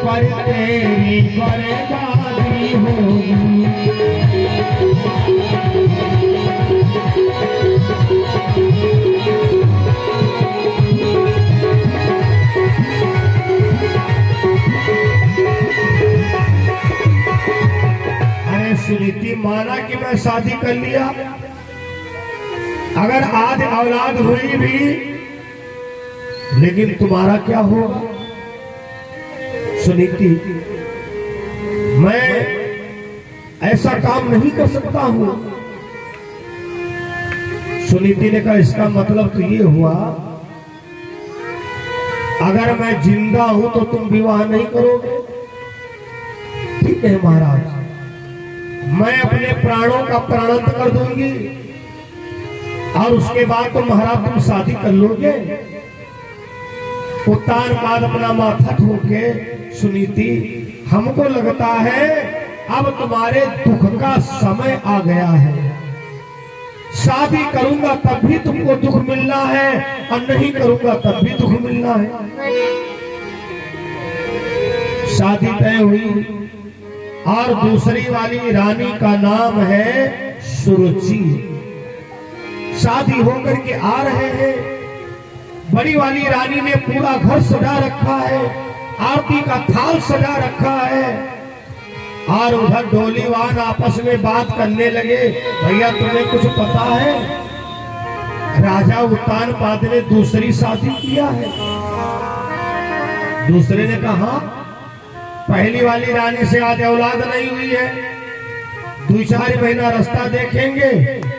पर तेरी बर्बादी होगी। अरे सुनीति, माना कि मैं शादी कर लिया, अगर आज औलाद हुई भी, लेकिन तुम्हारा क्या होगा? सुनीति, मैं ऐसा काम नहीं कर सकता हूं। सुनीति ने कहा, इसका मतलब तो ये हुआ अगर मैं जिंदा हूं तो तुम विवाह नहीं करोगे। ठीक है महाराज, मैं अपने प्राणों का प्राणांत कर दूंगी और उसके बाद तो महाराज तुम शादी कर लोगे। उत्तान बाद अपना माथा ठोके, सुनीति, हमको लगता है अब तुम्हारे दुख का समय आ गया है। शादी करूंगा तब भी तुमको दुख मिलना है और नहीं करूंगा तब भी दुख मिलना है। शादी तय हुई और दूसरी वाली रानी का नाम है सुरुचि। शादी होकर के आ रहे हैं, बड़ी वाली रानी ने पूरा घर सजा रखा है, आरती का थाल सजा रखा है और उधर डोलीवान आपस में बात करने लगे। भैया तुम्हें कुछ पता है, राजा उत्तानपाद ने दूसरी शादी किया है। दूसरे ने कहा, पहली वाली रानी से आज औलाद नहीं हुई है, 2-4 महीना रास्ता देखेंगे,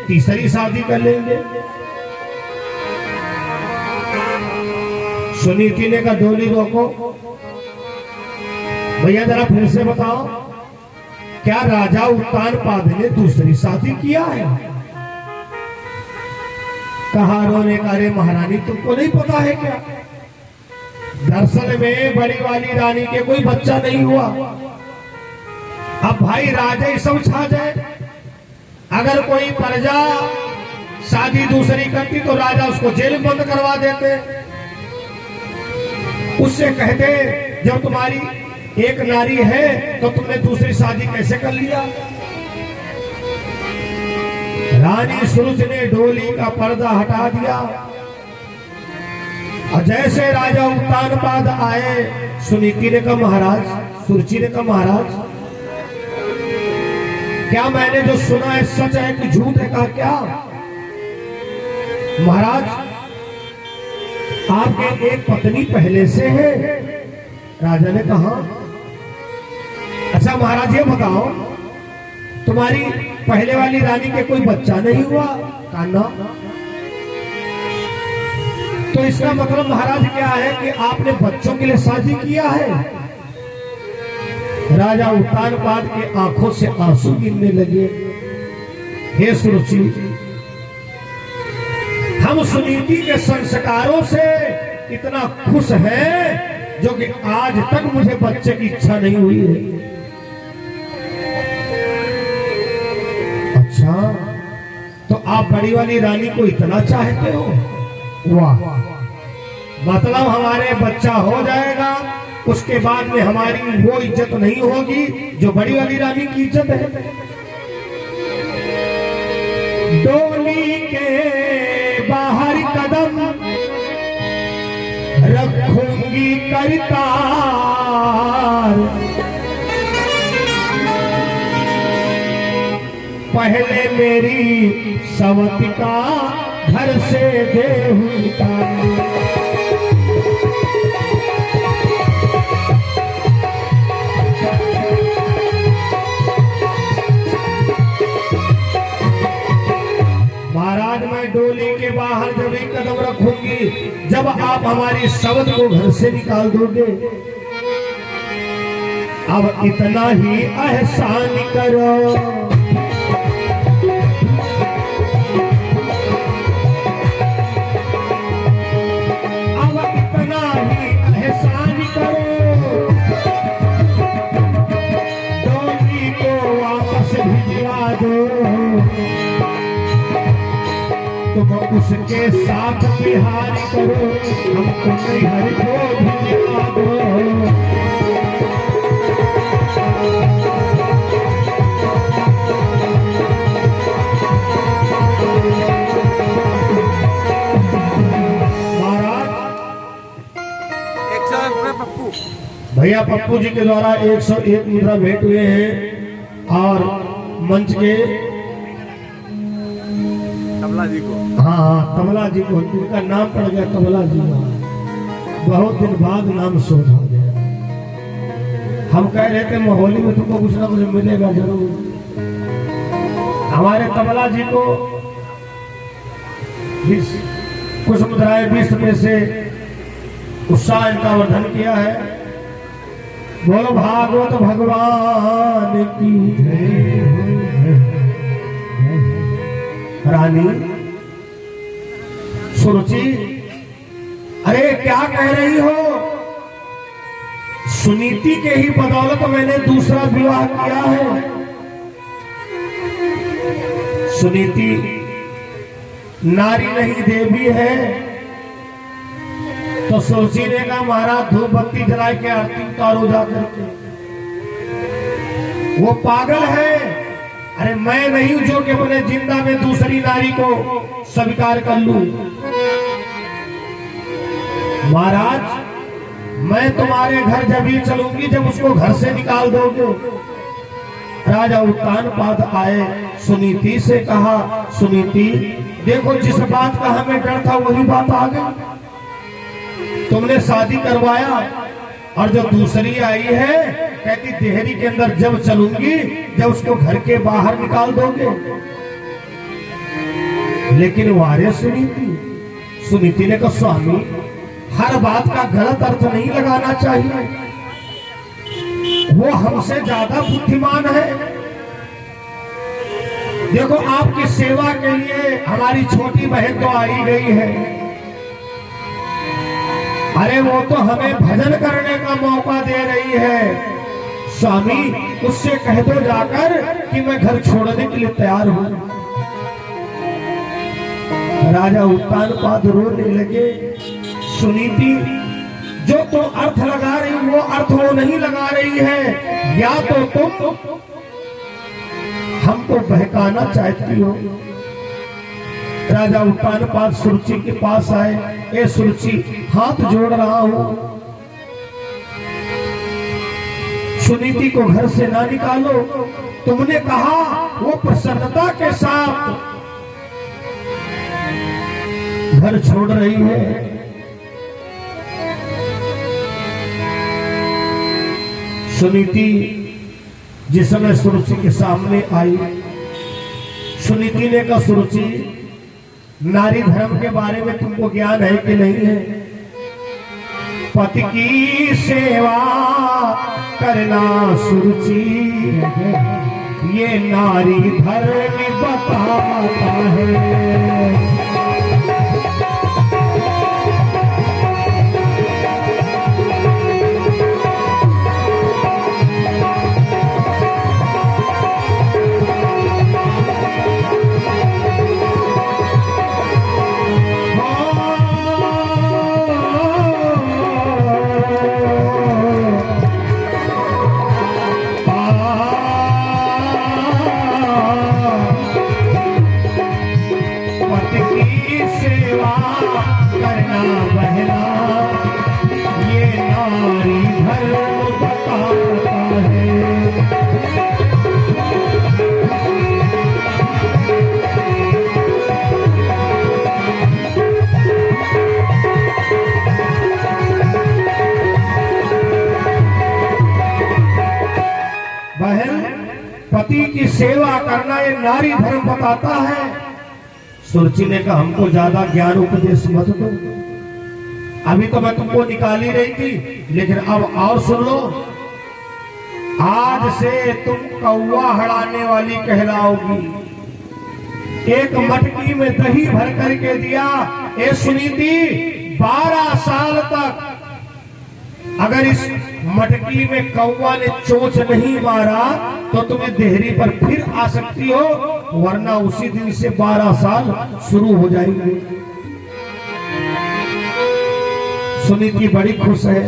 तीसरी शादी कर लेंगे। सुनीति ने कहा, डोली रोको, भैया जरा फिर से बताओ, क्या राजा उत्तानपाद ने दूसरी शादी किया है? कहा रोने का, अरे महारानी तुमको नहीं पता है क्या? दरअसल में बड़ी वाली रानी के कोई बच्चा नहीं हुआ। अब भाई राजा ही सब छा जाए, अगर कोई प्रजा शादी दूसरी करती तो राजा उसको जेल में बंद करवा देते। उससे कहते, जब तुम्हारी एक नारी है तो तुमने दूसरी शादी कैसे कर लिया? रानी सुरुचि ने डोली का पर्दा हटा दिया और जैसे राजा उत्तानपाद आए, सुनीति ने कहा, महाराज, सुरुचि ने कहा, महाराज, क्या मैंने जो सुना है सच है कि झूठ है? कहा, क्या? महाराज, आपके एक पत्नी पहले से है। राजा ने कहा, अच्छा महाराज ये बताओ, तुम्हारी पहले वाली रानी के कोई बच्चा नहीं हुआ? कहा, ना। तो इसका मतलब महाराज क्या है कि आपने बच्चों के लिए शादी किया है? राजा उत्तानपाद के आंखों से आंसू गिरने लगे। हे सुरुचि, हम सुनीति के संस्कारों से इतना खुश हैं जो कि आज तक मुझे बच्चे की इच्छा नहीं हुई है। अच्छा, तो आप बड़ी वाली रानी को इतना चाहते हो? वाह, मतलब हमारे बच्चा हो जाएगा, उसके बाद में हमारी वो इज्जत नहीं होगी जो बड़ी वाली रानी की इज्जत है। डोली के बाहर कदम रखूंगी करतार, पहले मेरी सवती का घर से देहूता। महाराज, मैं डोली के बाहर जब एक कदम रखूंगी, जब आप हमारी सवत को घर से निकाल दोगे। अब इतना ही एहसान करो, अब इतना ही एहसान करो, डोली को वापस भिजवा दो, तुम उसके साथ बिहार करो, हमको नैहर को भिजवा दो। पप्पू भैया पप्पू जी के द्वारा 101 मुद्रा भेंट हुए हैं और मंच के तबला जी को, हाँ तबला जी को, उनका नाम पड़ गया तबला जी। बहुत दिन बाद नाम शोधा गया। हम कह रहे थे मोहाली में तुमको कुछ ना कुछ मिलेगा जरूर। हमारे तबला जी को कुछ मुद्राएं 20 रुपए से उत्साह इनका वर्धन किया है। बोलो भागवत भगवान की रानी सुरुचि, अरे क्या कह रही हो? सुनीति के ही बदौलत मैंने दूसरा विवाह किया है। सुनीति नारी नहीं देवी है। तो सुरुचि ने कहा महाराज धूप बत्ती जला के आरती उतारो जाकर के। वो पागल है। अरे मैं नहीं हूं जो कि अपने जिंदा में दूसरी नारी को स्वीकार कर लूं। महाराज मैं तुम्हारे घर जब ही चलूंगी जब उसको घर से निकाल दोगे। राजा उत्तानपाद आए, सुनीति से कहा सुनीति देखो जिस बात का हमें डर था वही बात आ गई। तुमने शादी करवाया और जो दूसरी आई है कहती देहरी के अंदर जब चलूंगी जब उसको घर के बाहर निकाल दोगे। लेकिन वारे सुनीति ने कहा स्वामी हर बात का गलत अर्थ नहीं लगाना चाहिए। वो हमसे ज्यादा बुद्धिमान है। देखो आपकी सेवा के लिए हमारी छोटी बहन तो आई गई है। अरे वो तो हमें भजन करने का मौका दे रही है। स्वामी उससे कह दो जाकर कि मैं घर छोड़ने के लिए तैयार हूं। राजा उत्तानपाद रोने लगे। सुनीति जो तो अर्थ लगा रही वो अर्थ वो नहीं लगा रही है। या तो तुम हमको बहकाना चाहती हो। राजा उत्तानपाद सुरुचि के पास आए। ए सुरुचि हाथ जोड़ रहा हूं, सुनीति को घर से ना निकालो। तुमने कहा वो प्रसन्नता के साथ घर छोड़ रही है। सुनीति जिस समय सुरुचि के सामने आई, सुनीति ने कहा सुरुचि नारी धर्म के बारे में तुमको ज्ञान है कि नहीं है? पति की सेवा करना सुरुचि ये नारी धर्म बताता है। पति की सेवा करना ये नारी धर्म बताता है। सुरुचि ने कहा हमको ज्यादा ज्ञान उपदेश मत दो। अभी तो मैं तुमको निकाल ही रही थी, लेकिन अब और सुन लो। आज से तुम कौवा हड़ाने वाली कहलाओगी। एक मटकी में दही भर करके दिया। ए सुनीति 12 साल तक अगर इस मटकी में कौवा ने चोंच नहीं मारा तो तुम्हें देहरी पर फिर आ सकती हो, वरना उसी दिन से 12 साल शुरू हो जाएंगे। सुनीति बड़ी खुश है।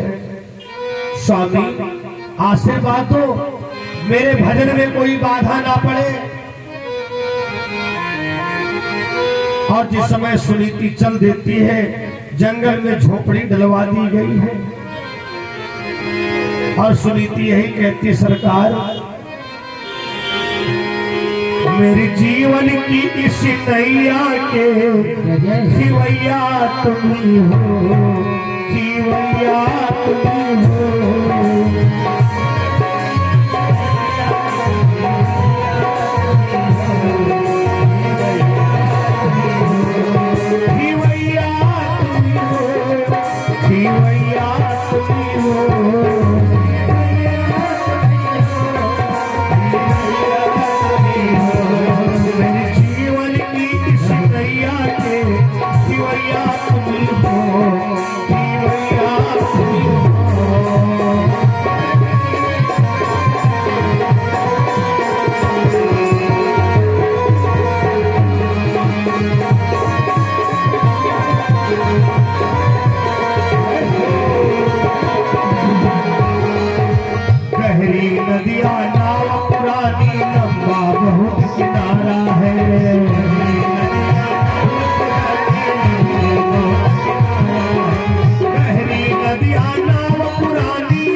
स्वामी आशीर्वाद दो, मेरे भजन में कोई बाधा ना पड़े। और जिस समय सुनीति चल देती है, जंगल में झोपड़ी डलवा दी गई है। और सुनीति यही कहती, सरकार मेरे जीवन की इस नैया के खिवैया तुम हो, खिवैया तुम हो। नदिया नाव पुरानी लंबा बहुत किनारा है, गहरी नदिया नाव पुरानी,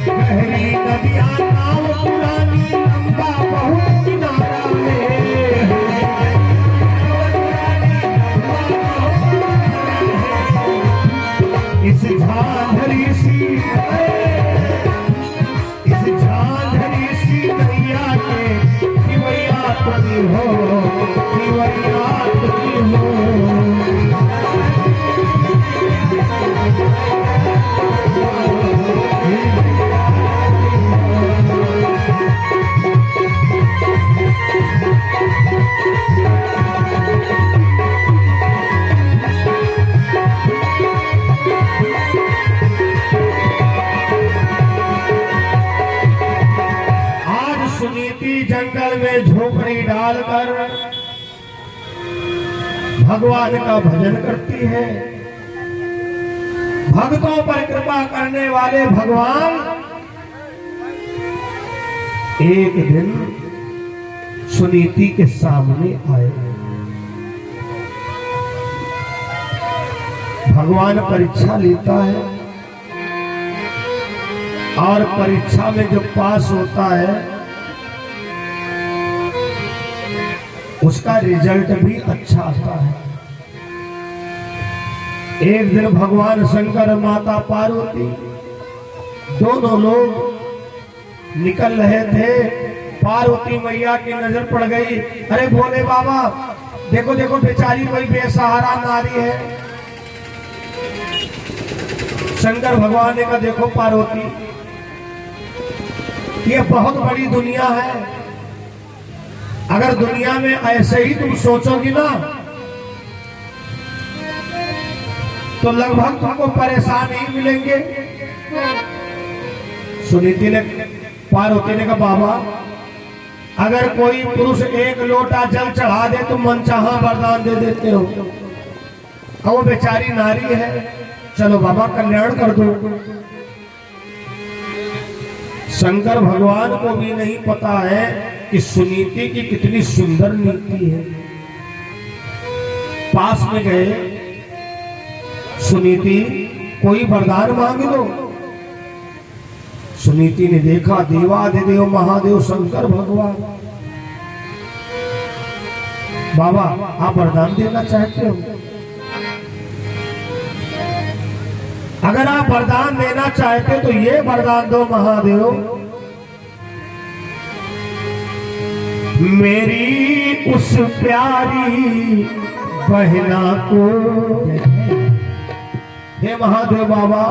गहरी नदिया नाव पुरानी लंबा बहुत किनारा है। इस झांझरी सी, इस झांझरी सी नैया के खिवैया तुम हो, खिवैया तुम हो। जंगल में झोपड़ी डालकर भगवान का भजन करती है। भक्तों पर कृपा करने वाले भगवान एक दिन सुनीति के सामने आए। भगवान परीक्षा लेता है और परीक्षा में जो पास होता है उसका रिजल्ट भी अच्छा आता है। एक दिन भगवान शंकर माता पार्वती दोनों लोग निकल रहे थे। पार्वती मैया की नजर पड़ गई, अरे भोले बाबा देखो देखो बेचारी कोई बेसहारा नारी है। शंकर भगवान ने कहा, देखो पार्वती ये बहुत बड़ी दुनिया है, अगर दुनिया में ऐसे ही तुम सोचोगी ना तो लगभग तुमको परेशान ही मिलेंगे। सुनीति ने, पार्वती ने कहा, बाबा अगर कोई पुरुष एक लोटा जल चढ़ा दे तो मनचाहा वरदान दे देते हो, अब वो बेचारी नारी है, चलो बाबा कल्याण कर दो। शंकर भगवान को भी नहीं पता है कि सुनीति की कितनी सुंदर नीति है। पास में गए, सुनीति कोई वरदान मांग लो। सुनीति ने देखा, देवाधिदेव महादेव शंकर भगवान, बाबा आप वरदान देना चाहते हो? अगर आप वरदान देना चाहते तो ये वरदान दो महादेव, मेरी उस प्यारी बहना को। हे महादेव बाबा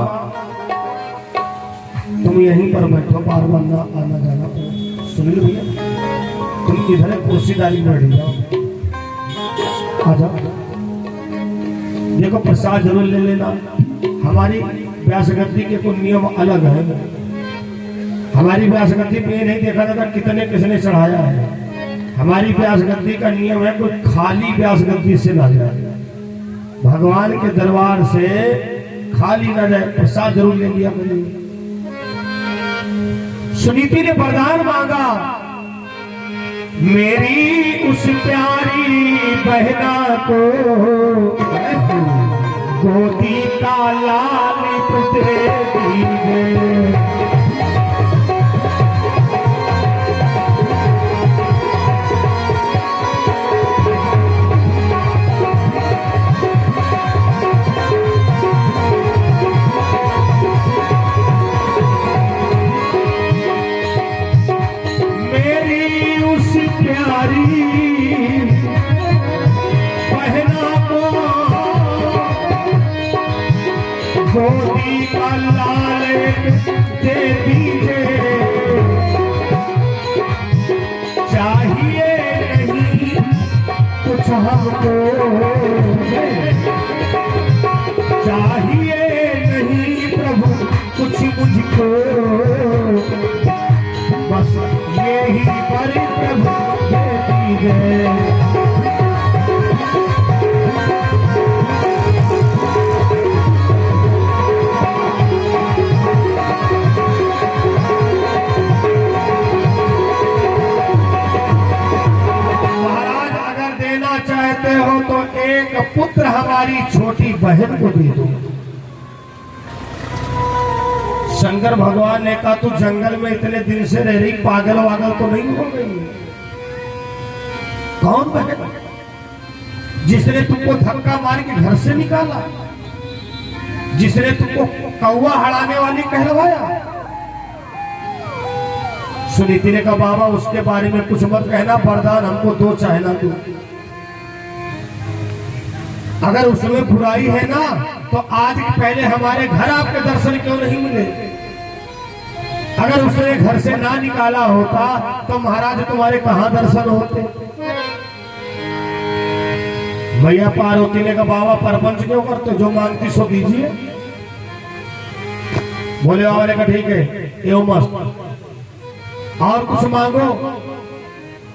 तुम यहीं पर बैठो, बार बार ना आना जाना। सुनील भैया तुम इधर कुर्सी डाली बैठ जाओ, आ जाओ। देखो प्रसाद जरूर ले लेना। हमारी व्यास गद्दी के कुछ नियम अलग है। हमारी व्यास गद्दी पे ये नहीं देखा जाता कितने किसने चढ़ाया है। हमारी व्यास गद्दी का नियम है कोई खाली व्यास गद्दी से ना जाए, भगवान के दरबार से खाली ना जाए, प्रसाद जरूर ले लिया करिए। सुनीति ने वरदान मांगा, मेरी उस प्यारी बहना को गोदी का लाल दे दीजिए। गोदी का लाल दे दीजिए। चाहिए नहीं कुछ हमको, चाहिए नहीं प्रभु कुछ मुझको, बस यही पर प्रभु दे दीजिए। चाहते हो तो एक पुत्र हमारी छोटी बहन को दे दो। शंकर भगवान ने कहा तू जंगल में इतने दिन से रह रही, पागल वागल तो नहीं हो गई? कौन बहन जिसने तुमको धक्का मार के घर से निकाला, जिसने तुमको कौवा हड़ाने वाली कहलवाया? सुनीति ने कहा बाबा उसके बारे में कुछ मत कहना, वरदान हमको दो चाहे ना दो। अगर उसमें बुराई है ना तो आज पहले हमारे घर आपके दर्शन क्यों नहीं मिले? अगर उसने घर से ना निकाला होता तो महाराज तुम्हारे कहां दर्शन होते? मैया पार्वती ने कहा बाबा परपंच क्यों करते, जो मांगती सो दीजिए। बोले बाबा ने कहा ठीक है यो मस्त, और कुछ मांगो।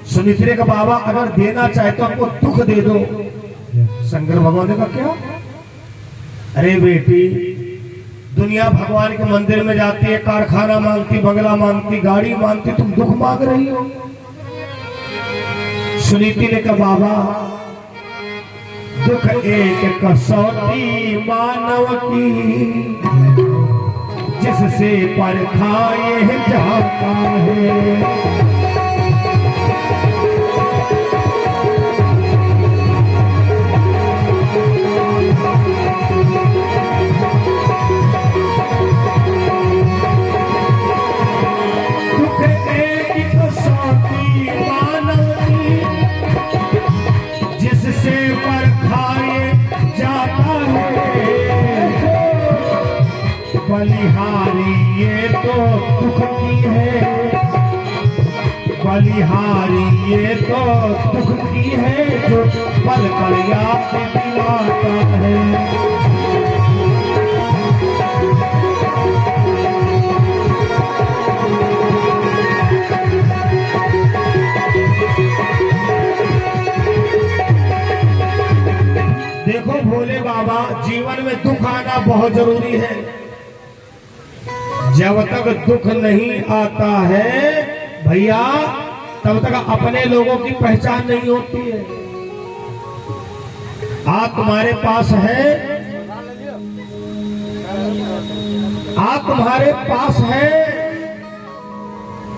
सुनीति ने कहा बाबा अगर देना चाहे तो हमको दुख दे दो। शंकर भगवान ने कहा क्या? अरे बेटी दुनिया भगवान के मंदिर में जाती है, कारखाना मांगती, बंगला मांगती, गाड़ी मांगती, तुम दुख मांग रही हो। सुनीति ने कहा बाबा दुख एक कसौटी मानव की, जिससे परखाए जाता है। बलिहारी ये तो दुख की है, बलिहारी ये तो दुख की है, जो पल पल याद दिलाता है। देखो भोले बाबा जीवन में दुख आना बहुत जरूरी है। जब तक दुख नहीं आता है भैया तब तक अपने लोगों की पहचान नहीं होती है। आप तुम्हारे पास है, आप तुम्हारे पास है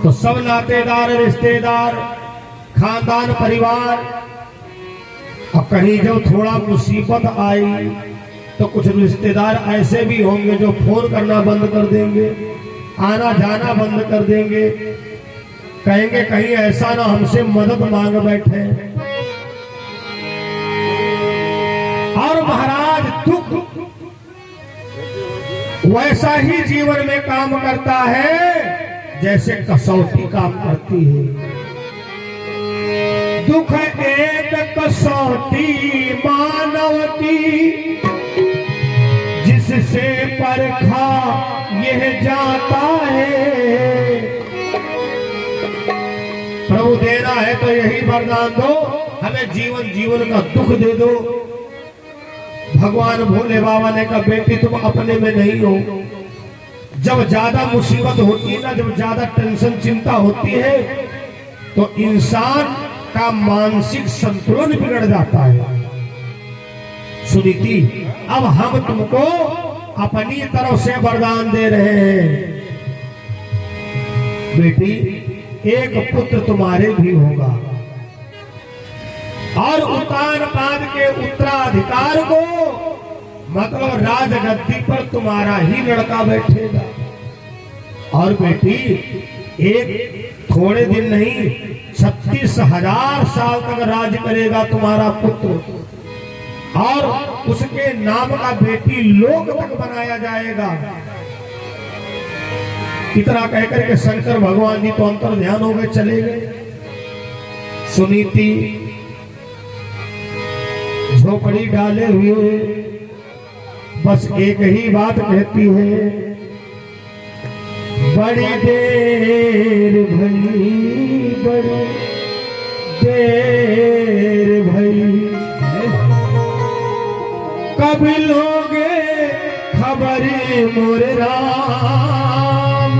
तो सब नातेदार रिश्तेदार खानदान परिवार, और कहीं जब थोड़ा मुसीबत आई तो कुछ रिश्तेदार ऐसे भी होंगे जो फोन करना बंद कर देंगे, आना जाना बंद कर देंगे, कहेंगे कहीं ऐसा ना हमसे मदद मांग बैठे। और महाराज दुख वैसा ही जीवन में काम करता है जैसे कसौटी काम करती है। दुख एक कसौटी मानव की, जिससे परखा यह जाता है। प्रभु देना है तो यही वरदान दो, हमें जीवन का दुख दे दो। भगवान भोले बाबा ने कहा बेटी तुम अपने में नहीं हो। जब ज्यादा मुसीबत होती है ना, जब ज्यादा टेंशन चिंता होती है तो इंसान का मानसिक संतुलन बिगड़ जाता है। सुनीति अब हम तुमको अपनी तरफ से वरदान दे रहे हैं, बेटी एक पुत्र तुम्हारे भी होगा और उत्तानपाद के उत्तराधिकार को मतलब राजगद्दी पर तुम्हारा ही लड़का बैठेगा। और बेटी एक थोड़े दिन नहीं 36,000 साल तक राज करेगा तुम्हारा पुत्र और उसके नाम का बेटी लोक तक बनाया जाएगा। इतना कहकर के शंकर भगवान जी तो अंतर ध्यान हो गए, चले गए। सुनीति झोपड़ी डाले हुए बस एक ही बात कहती है, बड़ी देर भई, बड़ी देर भई, कब लोगे खबर मोरे राम,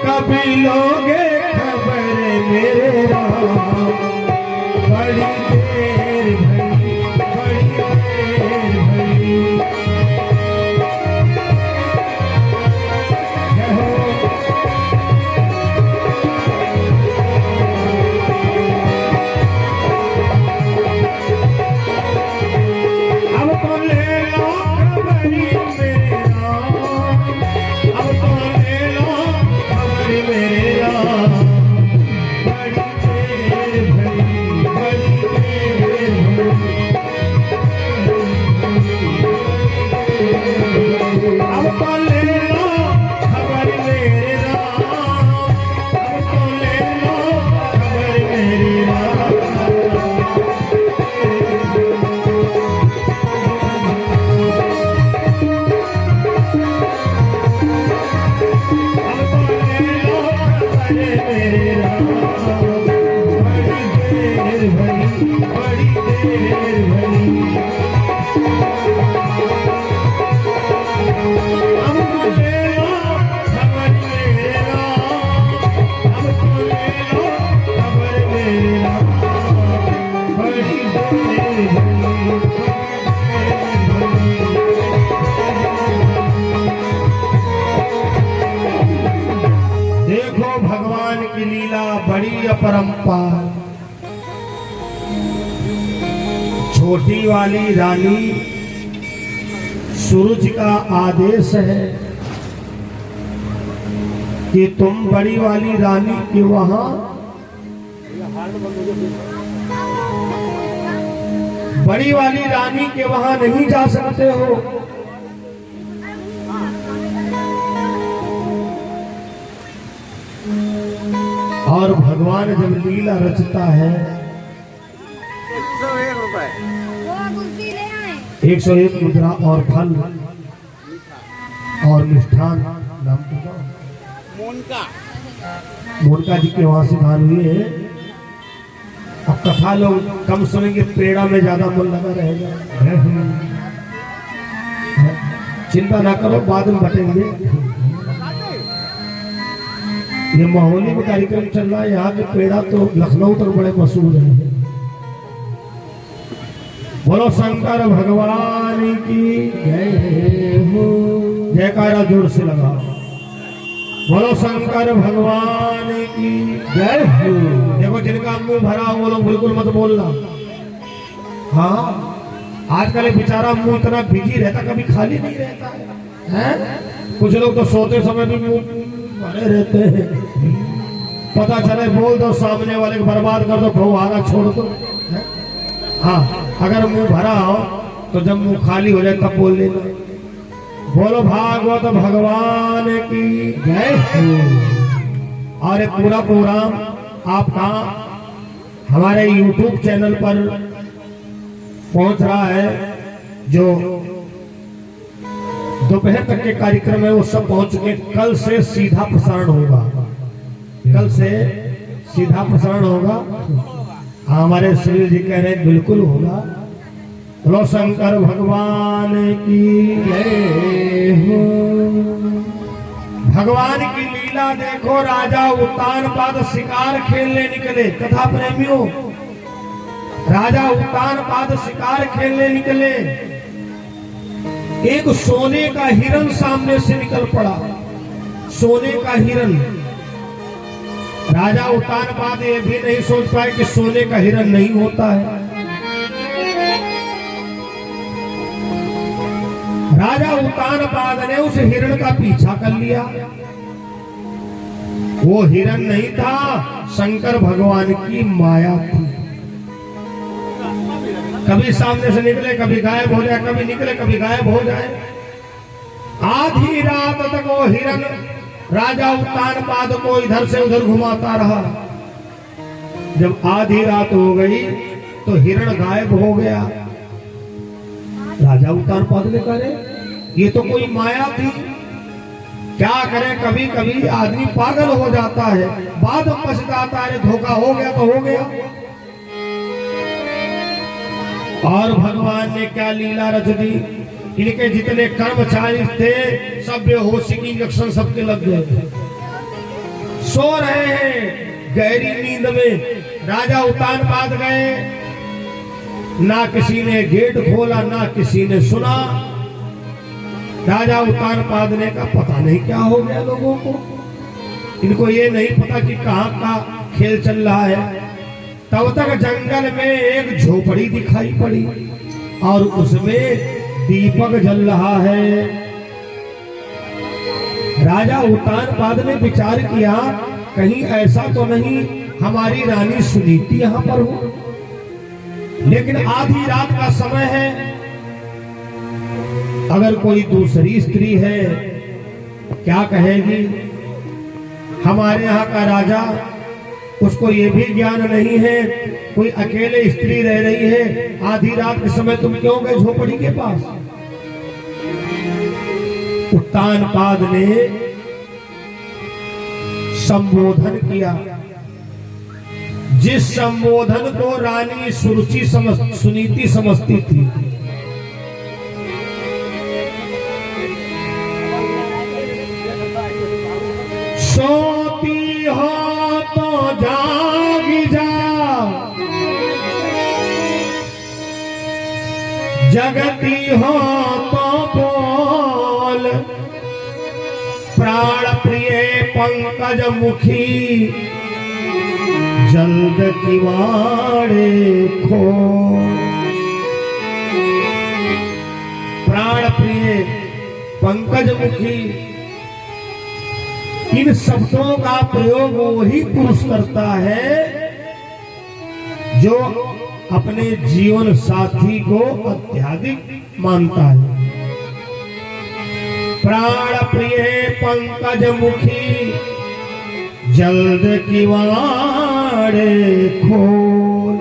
कब लोगे खबर मेरे राम, बड़ी देर भई, बड़ी देर भई। देखो भगवान की लीला बड़ी अपरंपार। छोटी वाली रानी सूरज का आदेश है कि तुम बड़ी वाली रानी के वहां बड़ी वाली रानी के वहां नहीं जा सकते हो। और भगवान जब लीला रचता है 101 रुपए 101 मुद्रा और फल और मिष्ठान नाम तो मोनका जी के वहां से दान हुए हैं। अब कथा लोग कम सुनेंगे, पेड़ा में ज्यादा मन लगा रहेगा। चिंता ना करो, बाद में बटेंगे। ये महोली में कार्यक्रम चल रहा है, यहाँ के पेड़ा तो लखनऊ तक बड़े मशहूर हैं। बोलो शंकर भगवान की जय हो, जयकारा जोर से लगा। बोलो शंकर भगवान की जय हो। देखो जिनका मुंह भरा वो लोग बिल्कुल मत बोलना। हाँ, आजकल बेचारा मुंह इतना बिजी रहता, कभी खाली नहीं रहता है? कुछ लोग तो सोते समय भी मुंह भरे रहते हैं। पता चले बोल दो सामने वाले को बर्बाद कर दो, भौहारा छोड़ दो। हाँ, अगर मुंह भरा हो तो जब मुंह खाली हो जाए तब बोल लेना। बोलो भागवत भगवान की जय हो। और पूरा प्रोग्राम आपका हमारे YouTube चैनल पर पहुंच रहा है। जो दोपहर तक के कार्यक्रम है वो सब पहुंच चुके। कल से सीधा प्रसारण होगा, कल से सीधा प्रसारण होगा। हमारे सुनील जी कह रहे हैं बिल्कुल होगा। बोलो शंकर भगवान की जय हो। भगवान की लीला देखो। राजा उत्तानपाद शिकार खेलने निकले। कथा प्रेमियों, राजा उत्तानपाद शिकार खेलने निकले एक सोने का हिरन सामने से निकल पड़ा, सोने का हिरन। राजा उत्तानपाद ये भी नहीं सोच पाए कि सोने का हिरन नहीं होता है। राजा उत्तानपाद ने उस हिरण का पीछा कर लिया। वो हिरण नहीं था, शंकर भगवान की माया थी। कभी सामने से निकले, कभी गायब हो जाए, कभी निकले, कभी गायब हो जाए। आधी रात तक वो हिरण राजा उत्तानपाद को इधर से उधर घुमाता रहा। जब आधी रात हो गई तो हिरण गायब हो गया। राजा उत्तानपाद ने कहा ये तो कोई माया थी, क्या करें, कभी कभी आदमी पागल हो जाता है, बाद में पछताता है, धोखा हो गया तो हो गया। और भगवान ने क्या लीला रच दी, इनके जितने कर्मचारी थे सब बेहोशी की इंजेक्शन सबके लग गए थे, सो रहे हैं गहरी नींद में। राजा उत्तानपाद गए, ना किसी ने गेट खोला, ना किसी ने सुना। राजा उत्तानपाद ने कहा पता नहीं क्या हो गया लोगों को, इनको ये नहीं पता कि कहाँ का खेल चल रहा है। तब तक जंगल में एक झोपड़ी दिखाई पड़ी और उसमें दीपक जल रहा है। राजा उत्तानपाद ने विचार किया कहीं ऐसा तो नहीं हमारी रानी सुनीति यहाँ पर हो, लेकिन आधी रात का समय है, अगर कोई दूसरी स्त्री है क्या कहेगी। हमारे यहाँ का राजा, उसको ये भी ज्ञान नहीं है कोई अकेले स्त्री रह रही है, आधी रात के समय तुम क्यों गए झोपड़ी के पास। उत्तानपाद ने संबोधन किया, जिस संबोधन को रानी सुनीति समझती थी। सोती हो तो जाग जा, जगती हो तो बोल, प्राण प्रिय पंकज मुखी, जल्द किवाड़े खो। प्राण प्रिय पंकज मुखी, इन शब्दों का प्रयोग वही पुरुष करता है जो अपने जीवन साथी को अत्याधिक मानता है। प्राण प्रिय पंकज मुखी, जल्द किवाड़े खोल।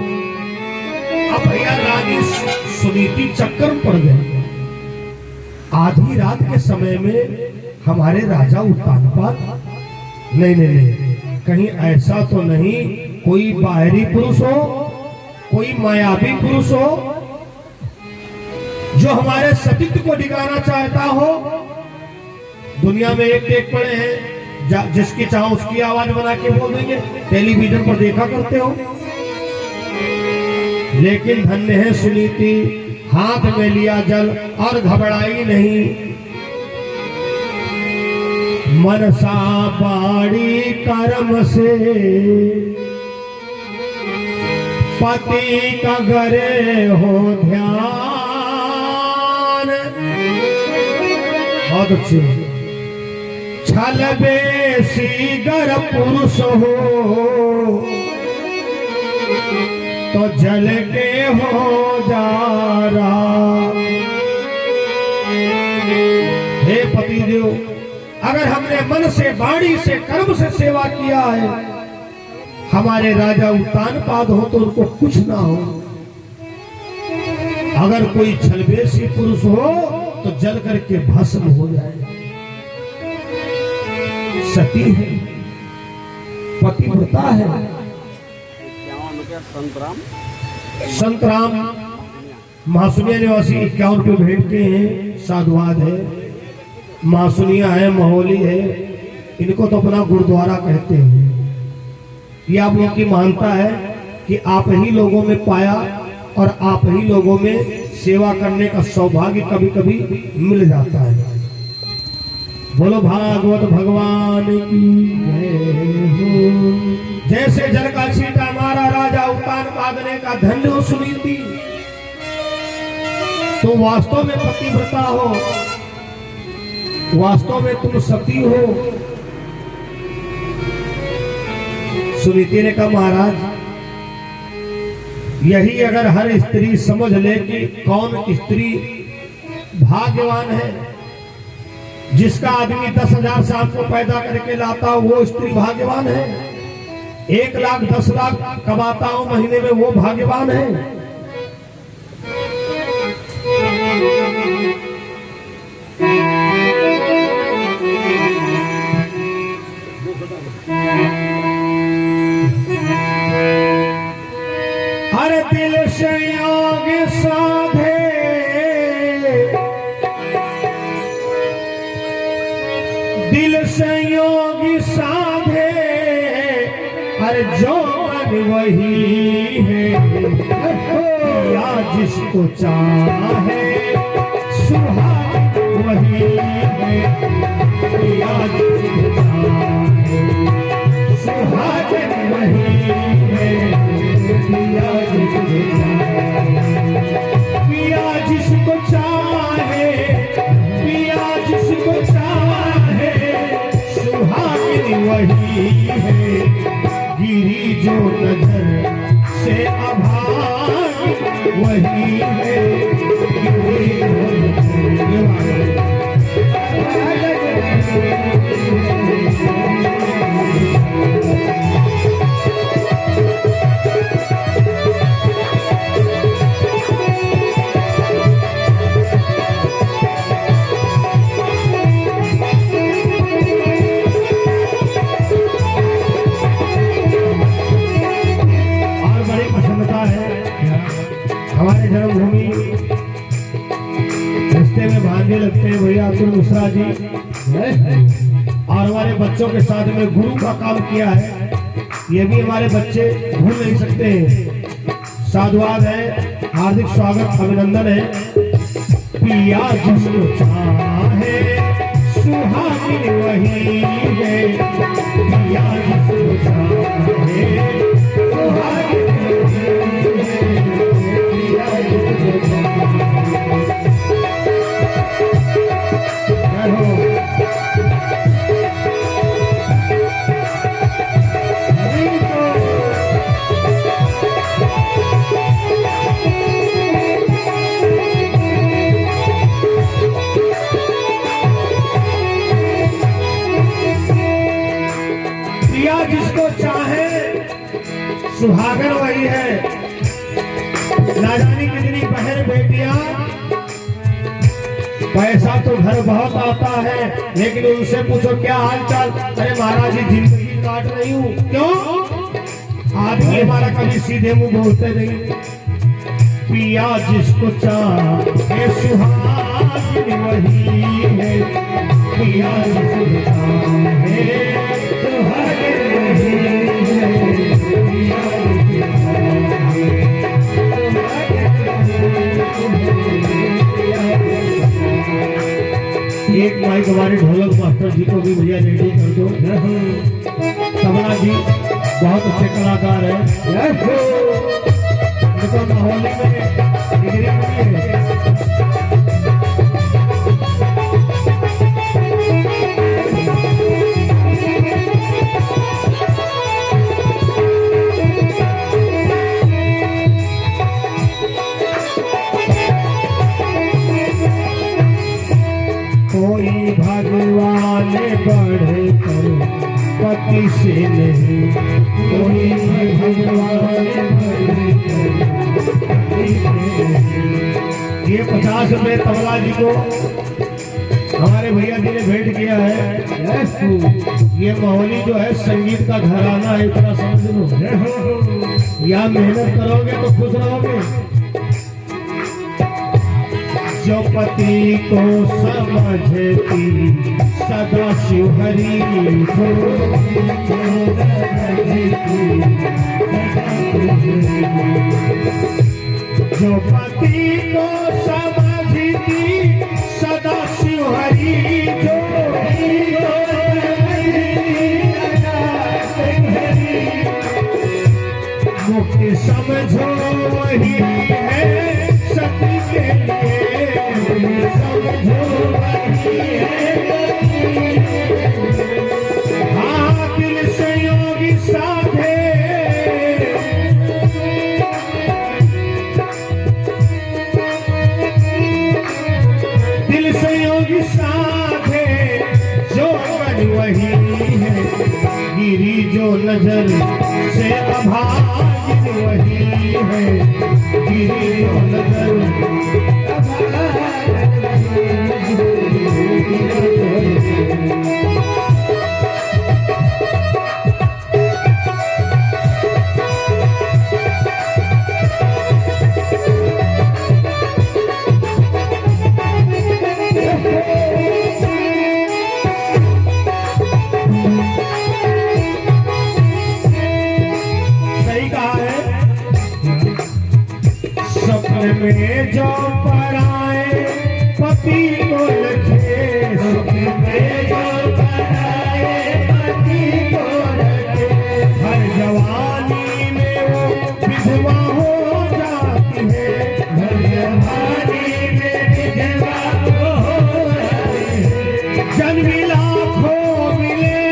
अब भैया रानी सुनीति चक्कर पड़ गई। आधी रात के समय में हमारे राजा उत्तानपाद, नहीं, कहीं ऐसा तो नहीं कोई बाहरी पुरुष हो, कोई मायावी पुरुष हो जो हमारे सतीत्व को डिगाना चाहता हो। दुनिया में एक पड़े हैं, जिसकी चाहो उसकी आवाज बना के बोल देंगे, टेलीविजन पर देखा करते हो। लेकिन धन्य है सुनीति, हाथ में लिया जल और घबराई नहीं। मनसा बाड़ी कर्म से पति का गरे हो ध्यान। बहुत अच्छे। छल बेसी गर पुरुष हो तो जल के हो जा रहा। हे पतिदेव, अगर हमने मन से, वाणी से, कर्म से सेवा किया है, हमारे राजा उत्तानपाद हो तो उनको कुछ ना हो। अगर कोई छलबेसी पुरुष हो तो जल करके भस्म हो जाए। सती है, पतिव्रता है। संत राम महासुनिया निवासी 51 रुपये भेंट के हैं, साधुवाद है। मासुनिया है, महोली है, इनको तो अपना गुरुद्वारा कहते हैं। ये आप लोगों की मानता है कि आप ही लोगों में पाया और आप ही लोगों में सेवा करने का सौभाग्य कभी कभी मिल जाता है। बोलो भागवत भगवान की जय हो। जैसे जल का छींटा मारा राजा उत्तान पादने का धन्य हो सुनीति, तो वास्तव में पतिव्रता हो, वास्तव में तुम सती हो। सुनीति ने कहा महाराज, यही अगर हर स्त्री समझ ले कि कौन स्त्री भाग्यवान है, जिसका आदमी 10,000 शाम को पैदा करके लाता वो स्त्री भाग्यवान है, 1,00,000 10,00,000 कमाता हूं महीने में वो भाग्यवान है। हर दिल से योग साधे, दिल से योग साधे, हर जो मन वही है, या जिसको चाहे सुहाग वही है, या जिसको चाहे सुहाग वही है, पिया जिसको चाहे, पिया जिसको चाहे सुहागिन वही है, गिरी जो नजर से अभागी वही है, गिरी जो हमारे जन्मभूमि रिश्ते में भाग्य लगते हैं भैया अतुल मिश्रा जी, और हमारे बच्चों के साथ में गुरु का काम किया है, ये भी हमारे बच्चे भूल नहीं सकते हैं। साधुवाद है, हार्दिक स्वागत अभिनंदन है। पिया जिसको चाहे सुहागिन वही है, पिया जिसको चाहे सुहागिन वही है, जिसको चाहे सुहागन वही है। ना जाने कितनी बहन बेटियां, पैसा तो घर बहुत आता है, लेकिन उनसे पूछो क्या हाल चाल, अरे महाराज जी जिंदगी काट रही हूँ। क्यों? आदमी हमारा कभी सीधे मुंह बोलते नहीं। पिया जिसको चाहे सुहागिन वही है, पिया जिसको चाहे सुहागिन वही है, पिया एक माइक हमारे ढोलक मास्टर जी को भी भैया रेडी कर दो। तबला जी बहुत अच्छे कलाकार है, देखो माहौल में डिग्री मिली है। कोई भगवान बढ़े करो पति से नहीं, कोई भगवान बढ़े करो पति से नहीं। ये 50 रुपए तबला जी को हमारे भैया जी ने भेंट किया है। ये माहौली जो है संगीत का घराना है, इतना समझ लो। या मेहनत करोगे तो खुश रहोगे। जो पति को समझती सदा शिव हरि को, जो पति को समझती सदा शिव हरि जो मुक्ति समझो वही है सती के लिए समझो वही है हाँ दिल से योगी साधे दिल से योगी साधे जो मन वही है गिरी जो नजर से अभागिन वही है गिरी जो नजर में जो पराए पति को लगे सपने में जो पराए पति को लगे हर जवानी में वो विधवा हो जाती है हर जवानी में विधवा हो जाती है जन्मी लाखों मिले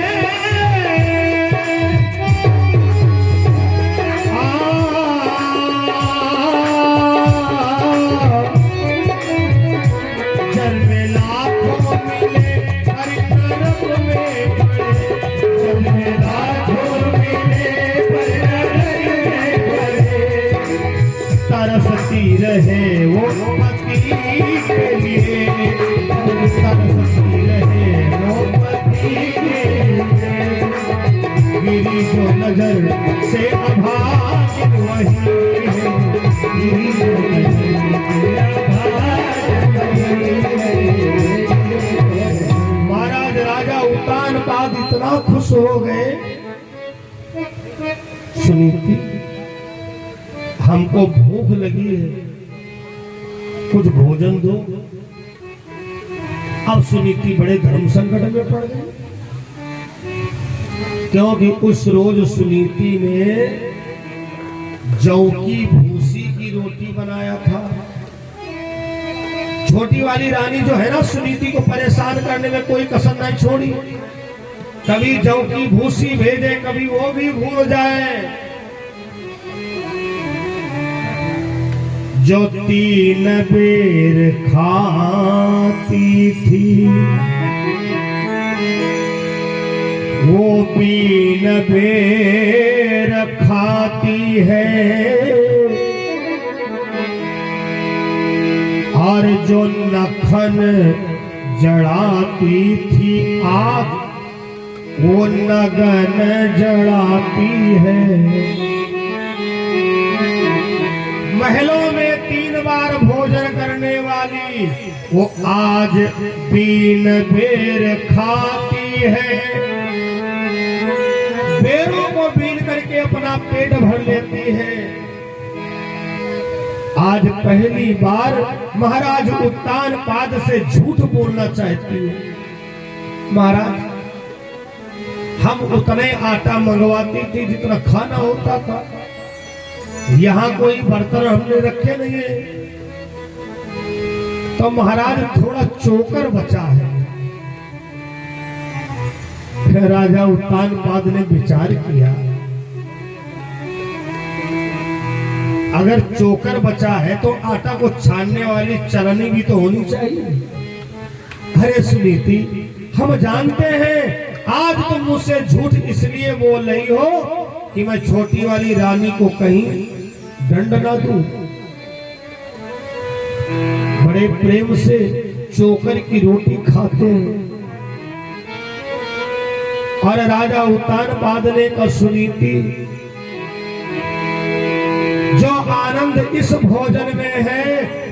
तरसती रहे वो पति के लिए तरसती रहे वो पति के लिए गिरी जो नजर से अभागिन वही है गिरी जो नजर से अभागिन वही है। महाराज राजा उत्तानपाद इतना खुश हो गए सुनीति हमको भूख लगी है कुछ भोजन दो अब सुनीति बड़े धर्म संकट में पड़ गए क्योंकि उस रोज सुनीति ने जौ की भूसी की रोटी बनाया था छोटी वाली रानी जो है ना सुनीति को परेशान करने में कोई कसर नहीं छोड़ी कभी जौ की भूसी भेजे कभी वो भी भूल जाए जो 3 बेर खाती थी वो 3 बेर खाती है और जो नखन जड़ाती थी आग वो नगन जड़ाती है महलों में 3 बार भोजन करने वाली वो आज 3 बेर खाती है बेरों को बीन करके अपना पेट भर लेती है आज पहली बार महाराज उत्तानपाद से झूठ बोलना चाहती है महाराज हम उतने आटा मंगवाती थी जितना खाना होता था यहाँ कोई बर्तन हमने रखे नहीं है तो महाराज थोड़ा चोकर बचा है फिर राजा उत्तानपाद ने विचार किया अगर चोकर बचा है तो आटा को छानने वाली चरनी भी तो होनी चाहिए अरे सुनीति हम जानते हैं आज तुम मुझसे झूठ इसलिए बोल रही हो कि मैं छोटी वाली रानी को कहीं दंड ना दूं बड़े प्रेम से चोकर की रोटी खाते हैं और राजा उत्तानपाद ने कहा सुनीति जो आनंद इस भोजन में है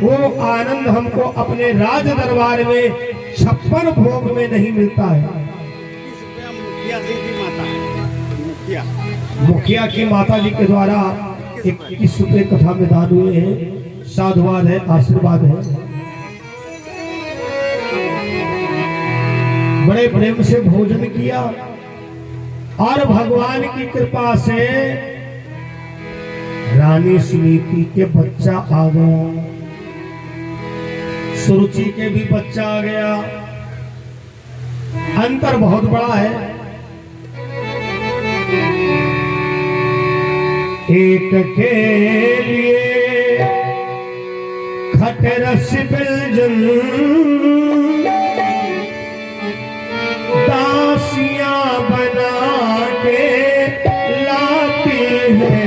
वो आनंद हमको अपने राज दरबार में 56 भोग में नहीं मिलता है मुखिया की माता जी के द्वारा 21 रुपए कथा में दान हुए हैं साधुवाद है, आशीर्वाद है। बड़े प्रेम से भोजन किया और भगवान की कृपा से रानी सुनीति के बच्चा आ गया, सुरुचि के भी बच्चा आ गया। अंतर बहुत बड़ा है। एक के लिए खटरस बिलजन दासियां बना के लाती है।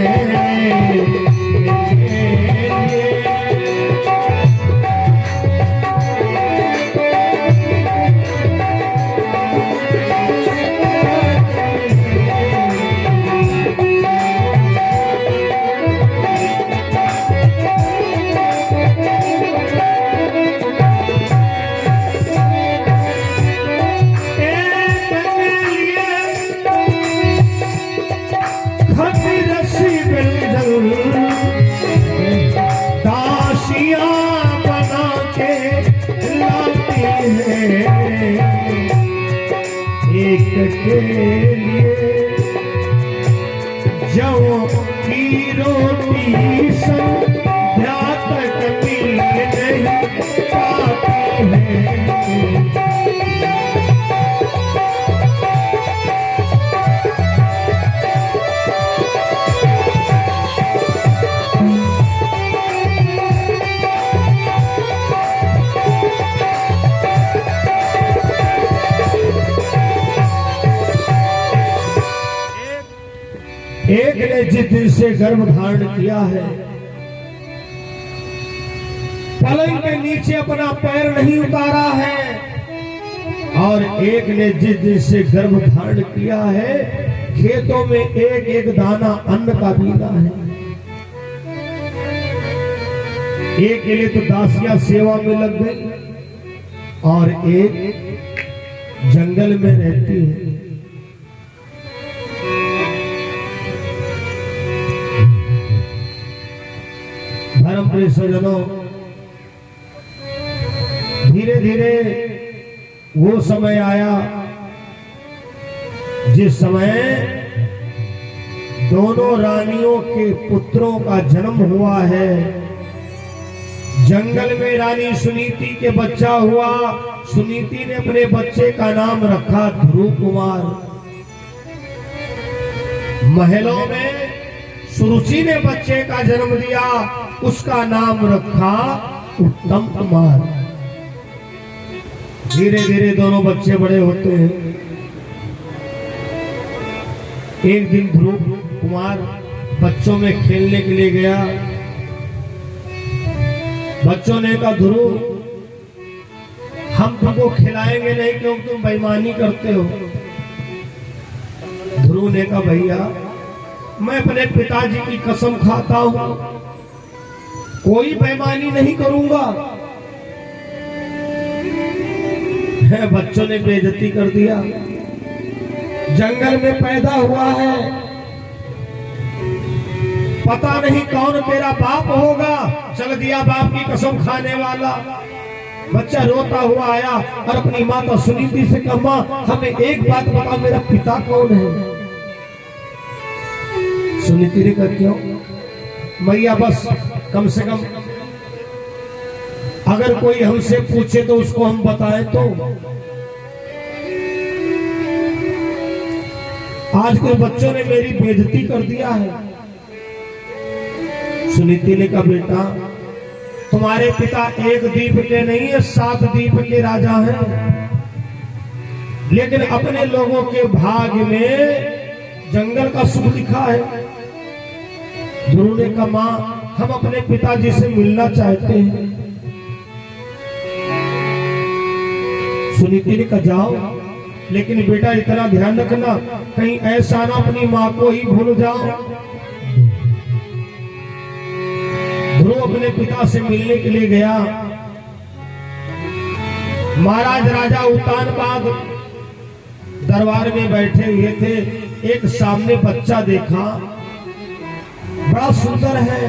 एक के लिए जौ की रोटी संध्या तक मिल नहीं पाती है। एक ने जिस दिन से गर्भ धारण किया है, पलंग के नीचे अपना पैर नहीं उतारा है, और एक ने जिस दिन से गर्भ धारण किया है, खेतों में एक एक दाना अन्न का बीना है। एक के लिए तो दासियां सेवा में लग गई और एक जंगल में रहती है। धर्म प्रिय सज्जनों, धीरे धीरे वो समय आया जिस समय दोनों रानियों के पुत्रों का जन्म हुआ है। जंगल में रानी सुनीति के बच्चा हुआ। सुनीति ने अपने बच्चे का नाम रखा ध्रुव कुमार। महलों में सुरुचि ने बच्चे का जन्म दिया, उसका नाम रखा उत्तम कुमार। धीरे धीरे दोनों बच्चे बड़े होते हैं। एक दिन ध्रुव कुमार बच्चों में खेलने के लिए गया। बच्चों ने कहा, ध्रुव हम तुमको खिलाएंगे नहीं क्योंकि तुम बेईमानी करते हो। ध्रुव ने कहा, भैया मैं अपने पिताजी की कसम खाता हूं, कोई बेईमानी नहीं करूंगा। है बच्चों ने बेइज्जती कर दिया। जंगल में पैदा हुआ है, पता नहीं कौन तेरा बाप होगा, चल दिया बाप की कसम खाने वाला। बच्चा रोता हुआ आया और अपनी माता सुनीति से कहा, मां हमें एक बात बता, मेरा पिता कौन है? सुनीति ने कहा, क्यों मैया, बस कम से कम अगर कोई हमसे पूछे तो उसको हम बताएं। तो आजकल बच्चों ने मेरी बेइज्जती कर दिया है। सुनीति ने कहा, बेटा तुम्हारे पिता एक द्वीप के नहीं है, 7 द्वीप के राजा हैं, लेकिन अपने लोगों के भाग्य में जंगल का सुख लिखा है। ध्रुव ने कहा, मां हम अपने पिताजी से मिलना चाहते हैं। सुनीति ने कहा, जाओ, लेकिन बेटा इतना ध्यान रखना कहीं ऐसा ना अपनी मां को ही भूल जाओ। ध्रुव अपने पिता से मिलने के लिए गया। महाराज राजा उतानपाद दरबार में बैठे हुए थे। एक सामने बच्चा देखा, बड़ा सुंदर है।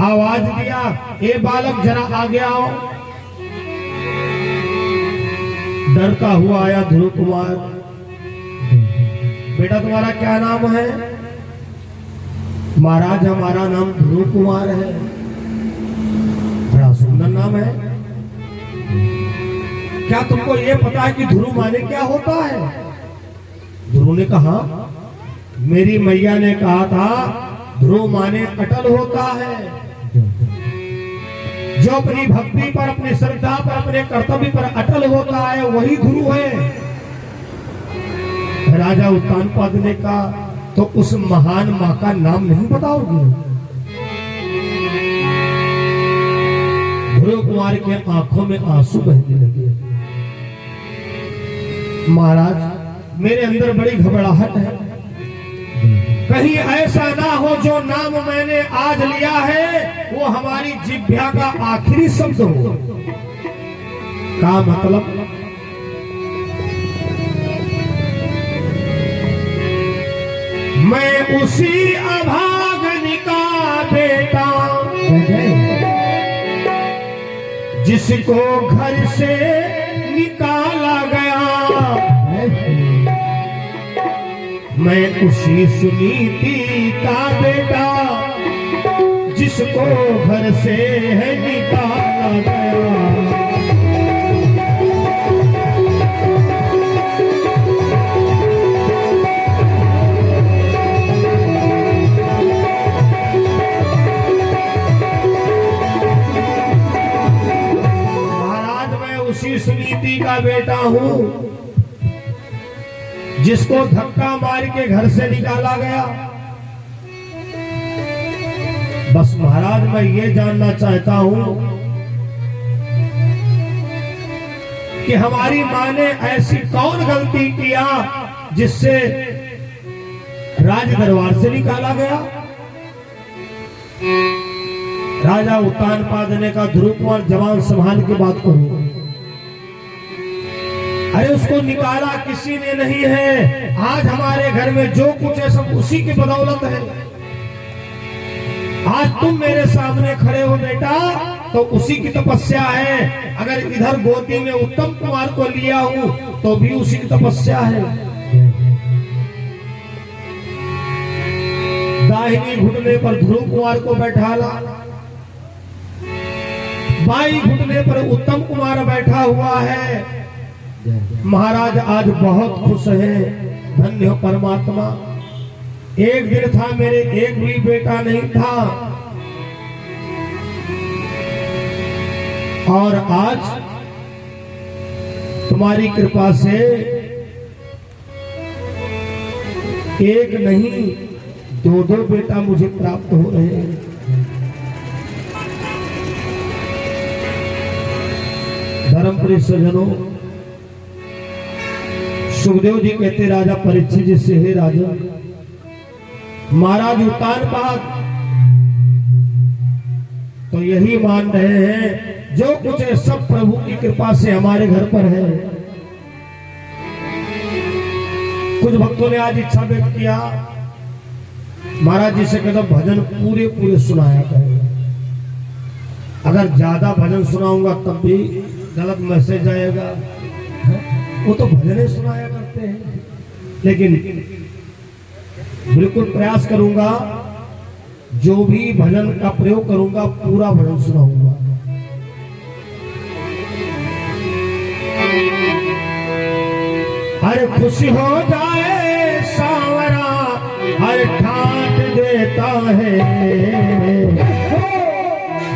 आवाज दिया, ए बालक जरा आगे आओ। डरता हुआ आया ध्रुव कुमार। बेटा तुम्हारा क्या नाम है? महाराज हमारा नाम ध्रुव कुमार है। बड़ा सुंदर नाम है। क्या तुमको ये पता है कि ध्रुव माने क्या होता है? ध्रुव ने कहा, मेरी मैया ने कहा था ध्रुव माने अटल होता है। जो अपनी भक्ति पर, अपनी श्रद्धा पर, अपने कर्तव्य पर अटल होता है वही ध्रुव है। राजा उत्तानपाद ने कहा, तो उस महान मां का नाम नहीं बताओगे? ध्रुव कुमार के आंखों में आंसू बहने लगे। महाराज मेरे अंदर बड़ी घबराहट है, कहीं ऐसा ना हो जो नाम मैंने आज लिया है वो हमारी जिह्वा का आखिरी शब्द हो। का मतलब? मैं उसी अभागन का बेटा जिसको घर से निकाला गया, मैं उसी सुनीति का बेटा जिसको घर से है निकाला गया। सुनीति का बेटा हूं जिसको धक्का मार के घर से निकाला गया। बस महाराज मैं ये जानना चाहता हूं कि हमारी मां ने ऐसी कौन गलती किया जिससे राज दरबार से निकाला गया? राजा उत्तानपाद ने कहा, ध्रुव कुमार जवान संभाल के बात करो। अरे उसको निकाला किसी ने नहीं है। आज हमारे घर में जो कुछ है सब उसी की बदौलत है। आज तुम मेरे सामने खड़े हो बेटा तो उसी की तपस्या है। अगर इधर गोदी में उत्तम कुमार को लिया हूं तो भी उसी की तपस्या है। दाहिनी घुटने पर ध्रुव कुमार को बैठाला, बाई घुटने पर उत्तम कुमार बैठा हुआ है। महाराज आज बहुत खुश है, धन्य हो परमात्मा। एक दिन था मेरे एक भी बेटा नहीं था और आज तुम्हारी कृपा से एक नहीं दो दो बेटा मुझे प्राप्त हो रहे हैं। धर्मप्रिय सज्जनों, सुखदेव जी कहते राजा परीक्षित जी से, हे राजा महाराज उत्तानपाद तो यही मान रहे हैं जो कुछ है सब प्रभु की कृपा से हमारे घर पर है। कुछ भक्तों ने आज इच्छा व्यक्त किया महाराज जी से कहता भजन पूरे पूरे सुनाया करें। अगर ज्यादा भजन सुनाऊंगा तब भी गलत मैसेज आएगा। वो तो भजन ही सुनाया करते हैं, लेकिन बिल्कुल प्रयास करूंगा जो भी भजन का प्रयोग करूंगा पूरा भजन सुनाऊंगा। हर खुशी हो जाए सांवरा हर ठाट देता है,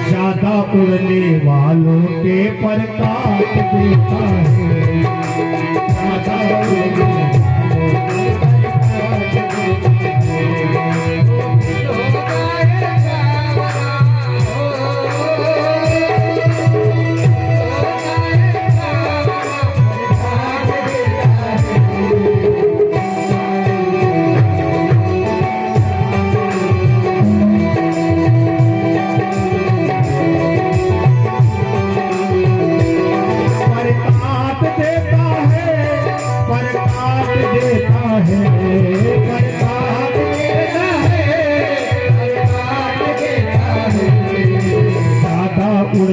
ज्यादा उड़ने वालों के पर काट देता है। ज्यादा उड़ने है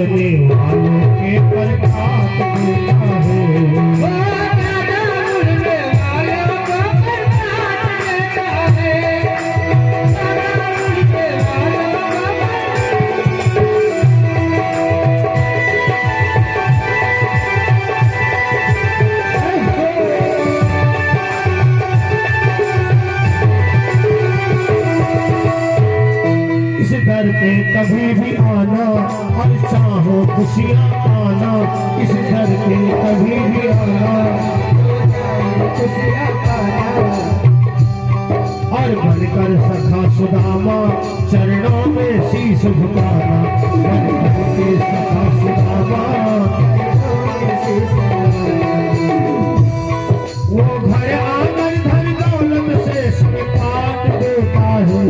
उड़ने वालों के प्रताप देता है। डर के कभी भी आना और चाहो खुशियाँ पाना, इस डर के कभी भी आना खुशियाँ पाना। और बनकर सखा सुदामा चरणों में शीश झुकाना, बनकर के सखा सुदामा वो घर आंगन धन दौलत से सब काट देता है।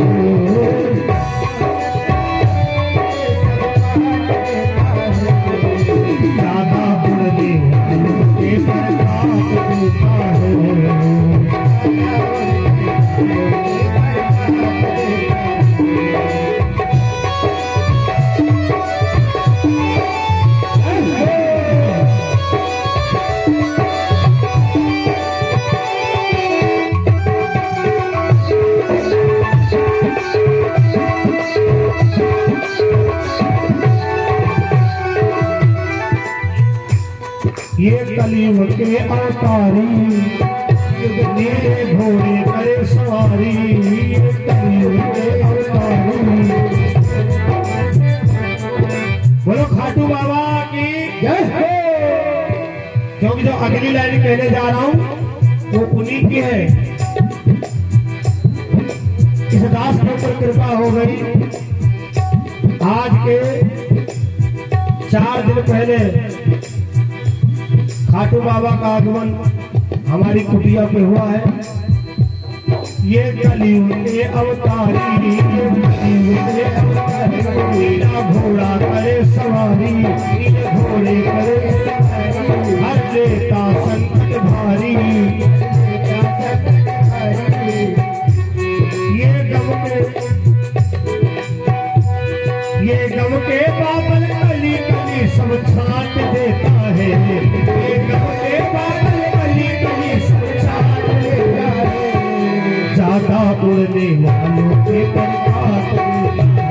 ये कलयुग के अवतारी नीले घोड़े करे सवारी, ये कलयुग के अवतारी। बोलो खाटू बाबा की जय हो। क्योंकि जो अगली लाइन कहने जा रहा हूं वो उन्हीं की है। इस दास के ऊपर कृपा हो गई। आज के 4 दिन पहले खाटू बाबा का आगमन हमारी कुटिया पे हुआ है। ये कलयुग के अवतारी, ये कलयुग के अवतारी, नीला घोड़ा करे सवारी, नीले घोड़े करे हर देता संकट भारी। ये गम के बाबल कली कली सब छाट देता है। ये गम के बाबल कली कली सब छाट देता है। ज्यादा उड़ने वालों के प्रताप देता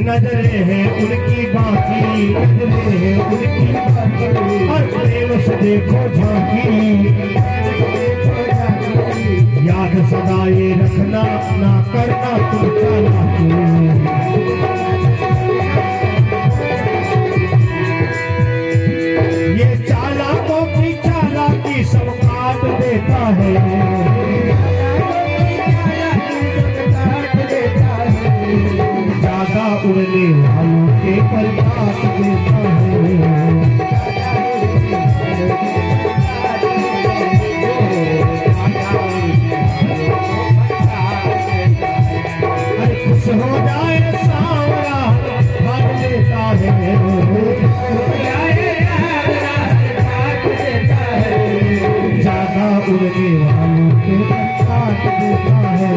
नजरें हैं उनकी बाकी, नजरें हैं उनकी बाकी, और प्रेम से देखो झांकी। याद सदा ये रखना, ना करना तुम चालाकी। ये चालाकों की चालाकी सब काट देता है। उड़ने वालों के प्रताप देता है। अरे खुश हो जाए सांवरा भाग देता है। ज्यादा उड़ने वालों के प्रताप देता है।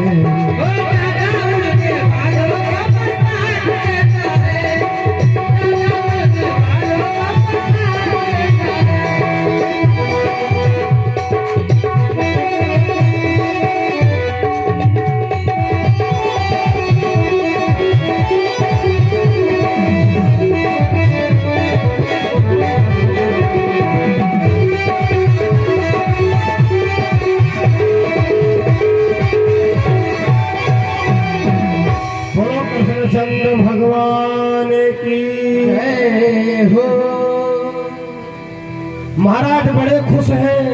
महाराज बड़े खुश हैं।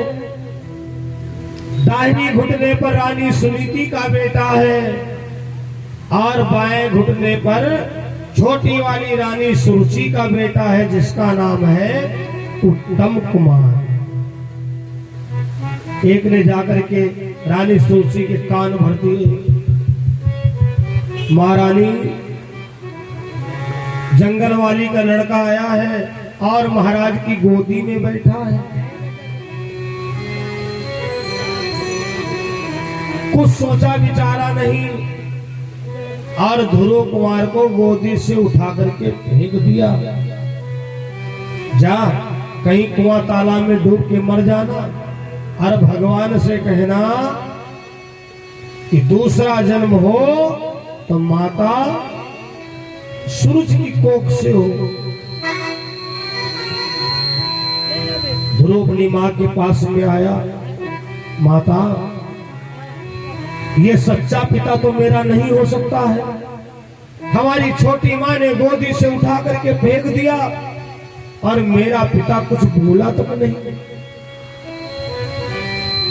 दाहिनी घुटने पर रानी सुनीति का बेटा है और बाएं घुटने पर छोटी वाली रानी सुरुचि का बेटा है, जिसका नाम है उत्तम कुमार। एक ने जाकर के रानी सुरुचि के कान भर दिए। महारानी, जंगल वाली का लड़का आया है और महाराज की गोदी में बैठा है। कुछ सोचा विचारा नहीं और ध्रुव कुमार को गोदी से उठा करके फेंक दिया। जा, कहीं कुआं तालाब में डूब के मर जाना और भगवान से कहना कि दूसरा जन्म हो तो माता सूरज की कोख से हो। ध्रुव अपनी मां के पास में आया। माता, ये सच्चा पिता तो मेरा नहीं हो सकता है। हमारी छोटी मां ने गोदी से उठा करके फेंक दिया और मेरा पिता कुछ बोला तक नहीं।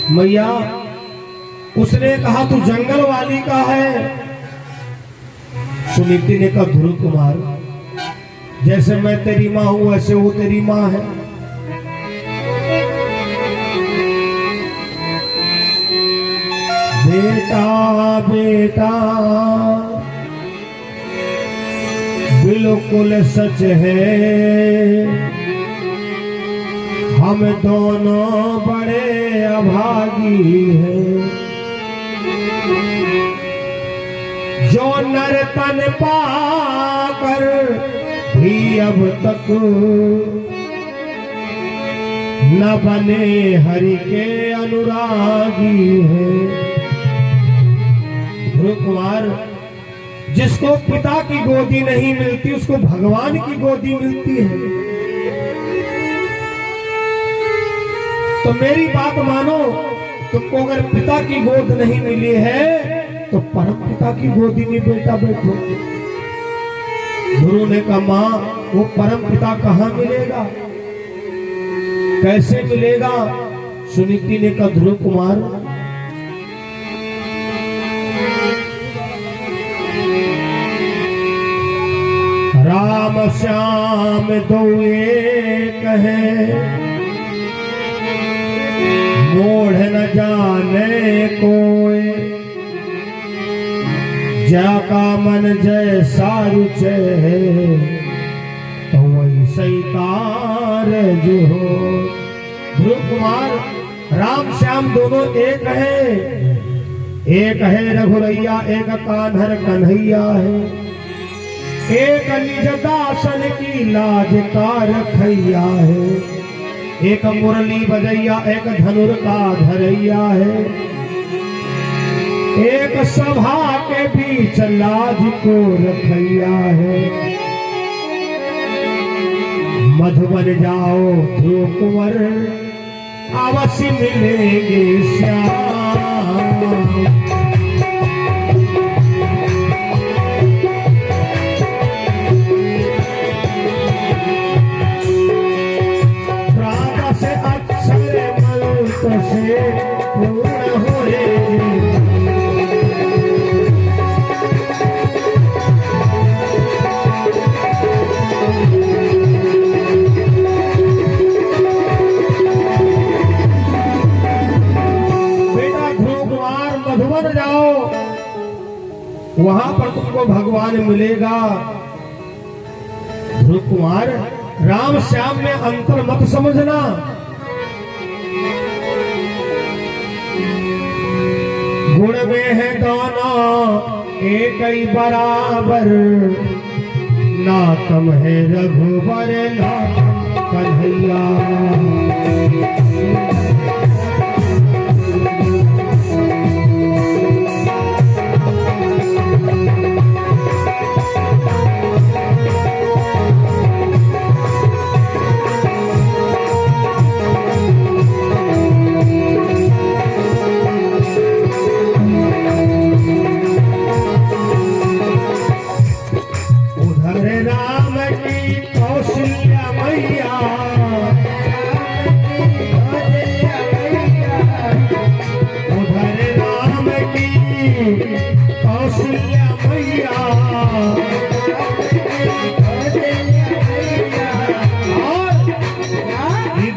मैया, उसने कहा तू जंगल वाली का है। सुनीति ने कहा ध्रुव कुमार, जैसे मैं तेरी मां हूं वैसे वो तेरी मां है। बेटा बेटा बिल्कुल सच है, हम दोनों बड़े अभागी हैं। जो नर तन पाकर भी अब तक न बने हरि के अनुरागी हैं। ध्रुव कुमार, जिसको पिता की गोदी नहीं मिलती उसको भगवान की गोदी मिलती है। तो मेरी बात मानो, तुमको अगर पिता की गोद नहीं मिली है तो परम पिता की गोदी में बेटा बैठो। गुरु ने कहा मां, वो परम पिता कहां मिलेगा, कैसे मिलेगा? सुनीति ने कहा ध्रुव कुमार, राम श्याम दो एक है, मोढ़ न जाने कोई, जाका मन जैसा रुचे है तो वैसे जो हो। ध्रुव कुमार, राम श्याम दोनों एक है रघुरैया, एक कान्हर कन्हैया है, एक निज दासन की लाज का रखैया है, एक मुरली बजैया, एक धनुर का धरैया है, एक सभा के बीच लाज को रखैया है। मधुबन जाओ ध्रुव कुंवर, अवश्य मिलेंगे श्याम। प्राण से अक्षर मंत्र से पूर्ण हो रे, वहां पर तुमको भगवान मिलेगा। ध्रुव कुमार, राम श्याम में अंतर मत समझना। गुण में है दोनों एक ही बराबर, ना कम है रघुबर ना कन्हैया। राम की कौशल्या मैया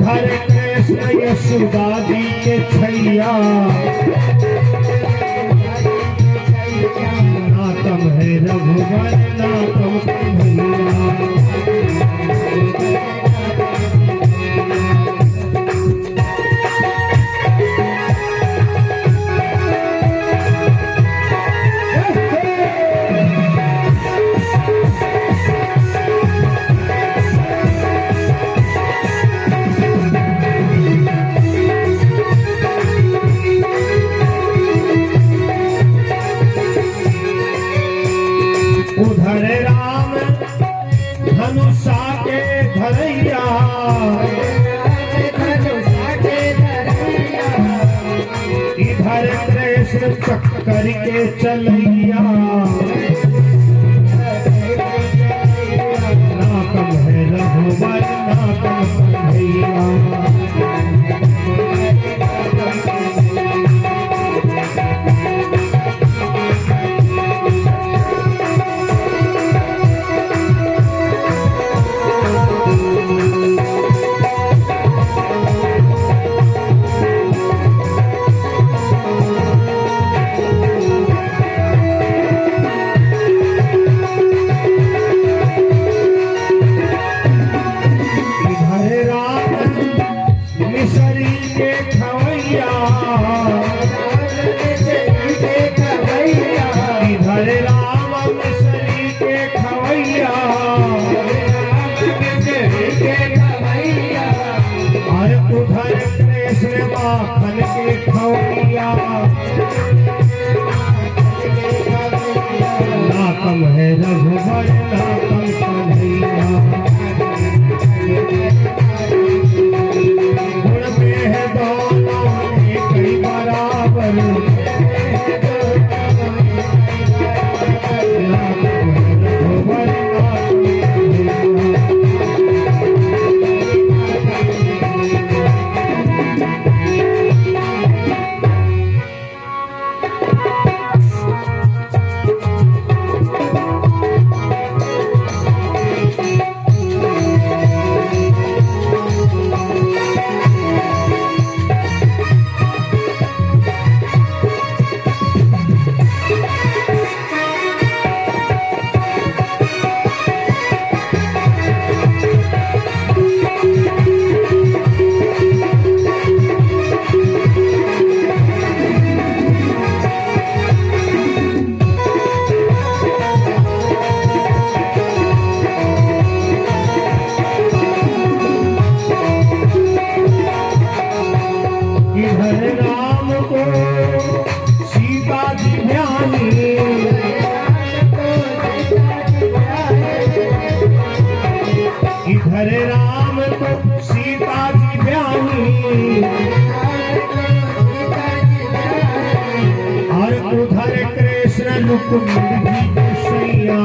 उधर कृष्ण यशोदा जी के छैया, नातम है रघुवर नातम कन्हैया। उधर राम धनुषा के धरैया, इधर कृष्ण चक्कर के चलैया, नातम है रघुवर नातम कन्हैया। उधर कृष्ण माखन के खवैया, नातम है रघुवर नातम कन्हैया। गुण में है दोनों एक ही बराबर, नातम है रघुवर नातम कन्हैया। इधर राम को सीता जी ब्याही, और उधर कृष्ण लुकुंड जी सैया,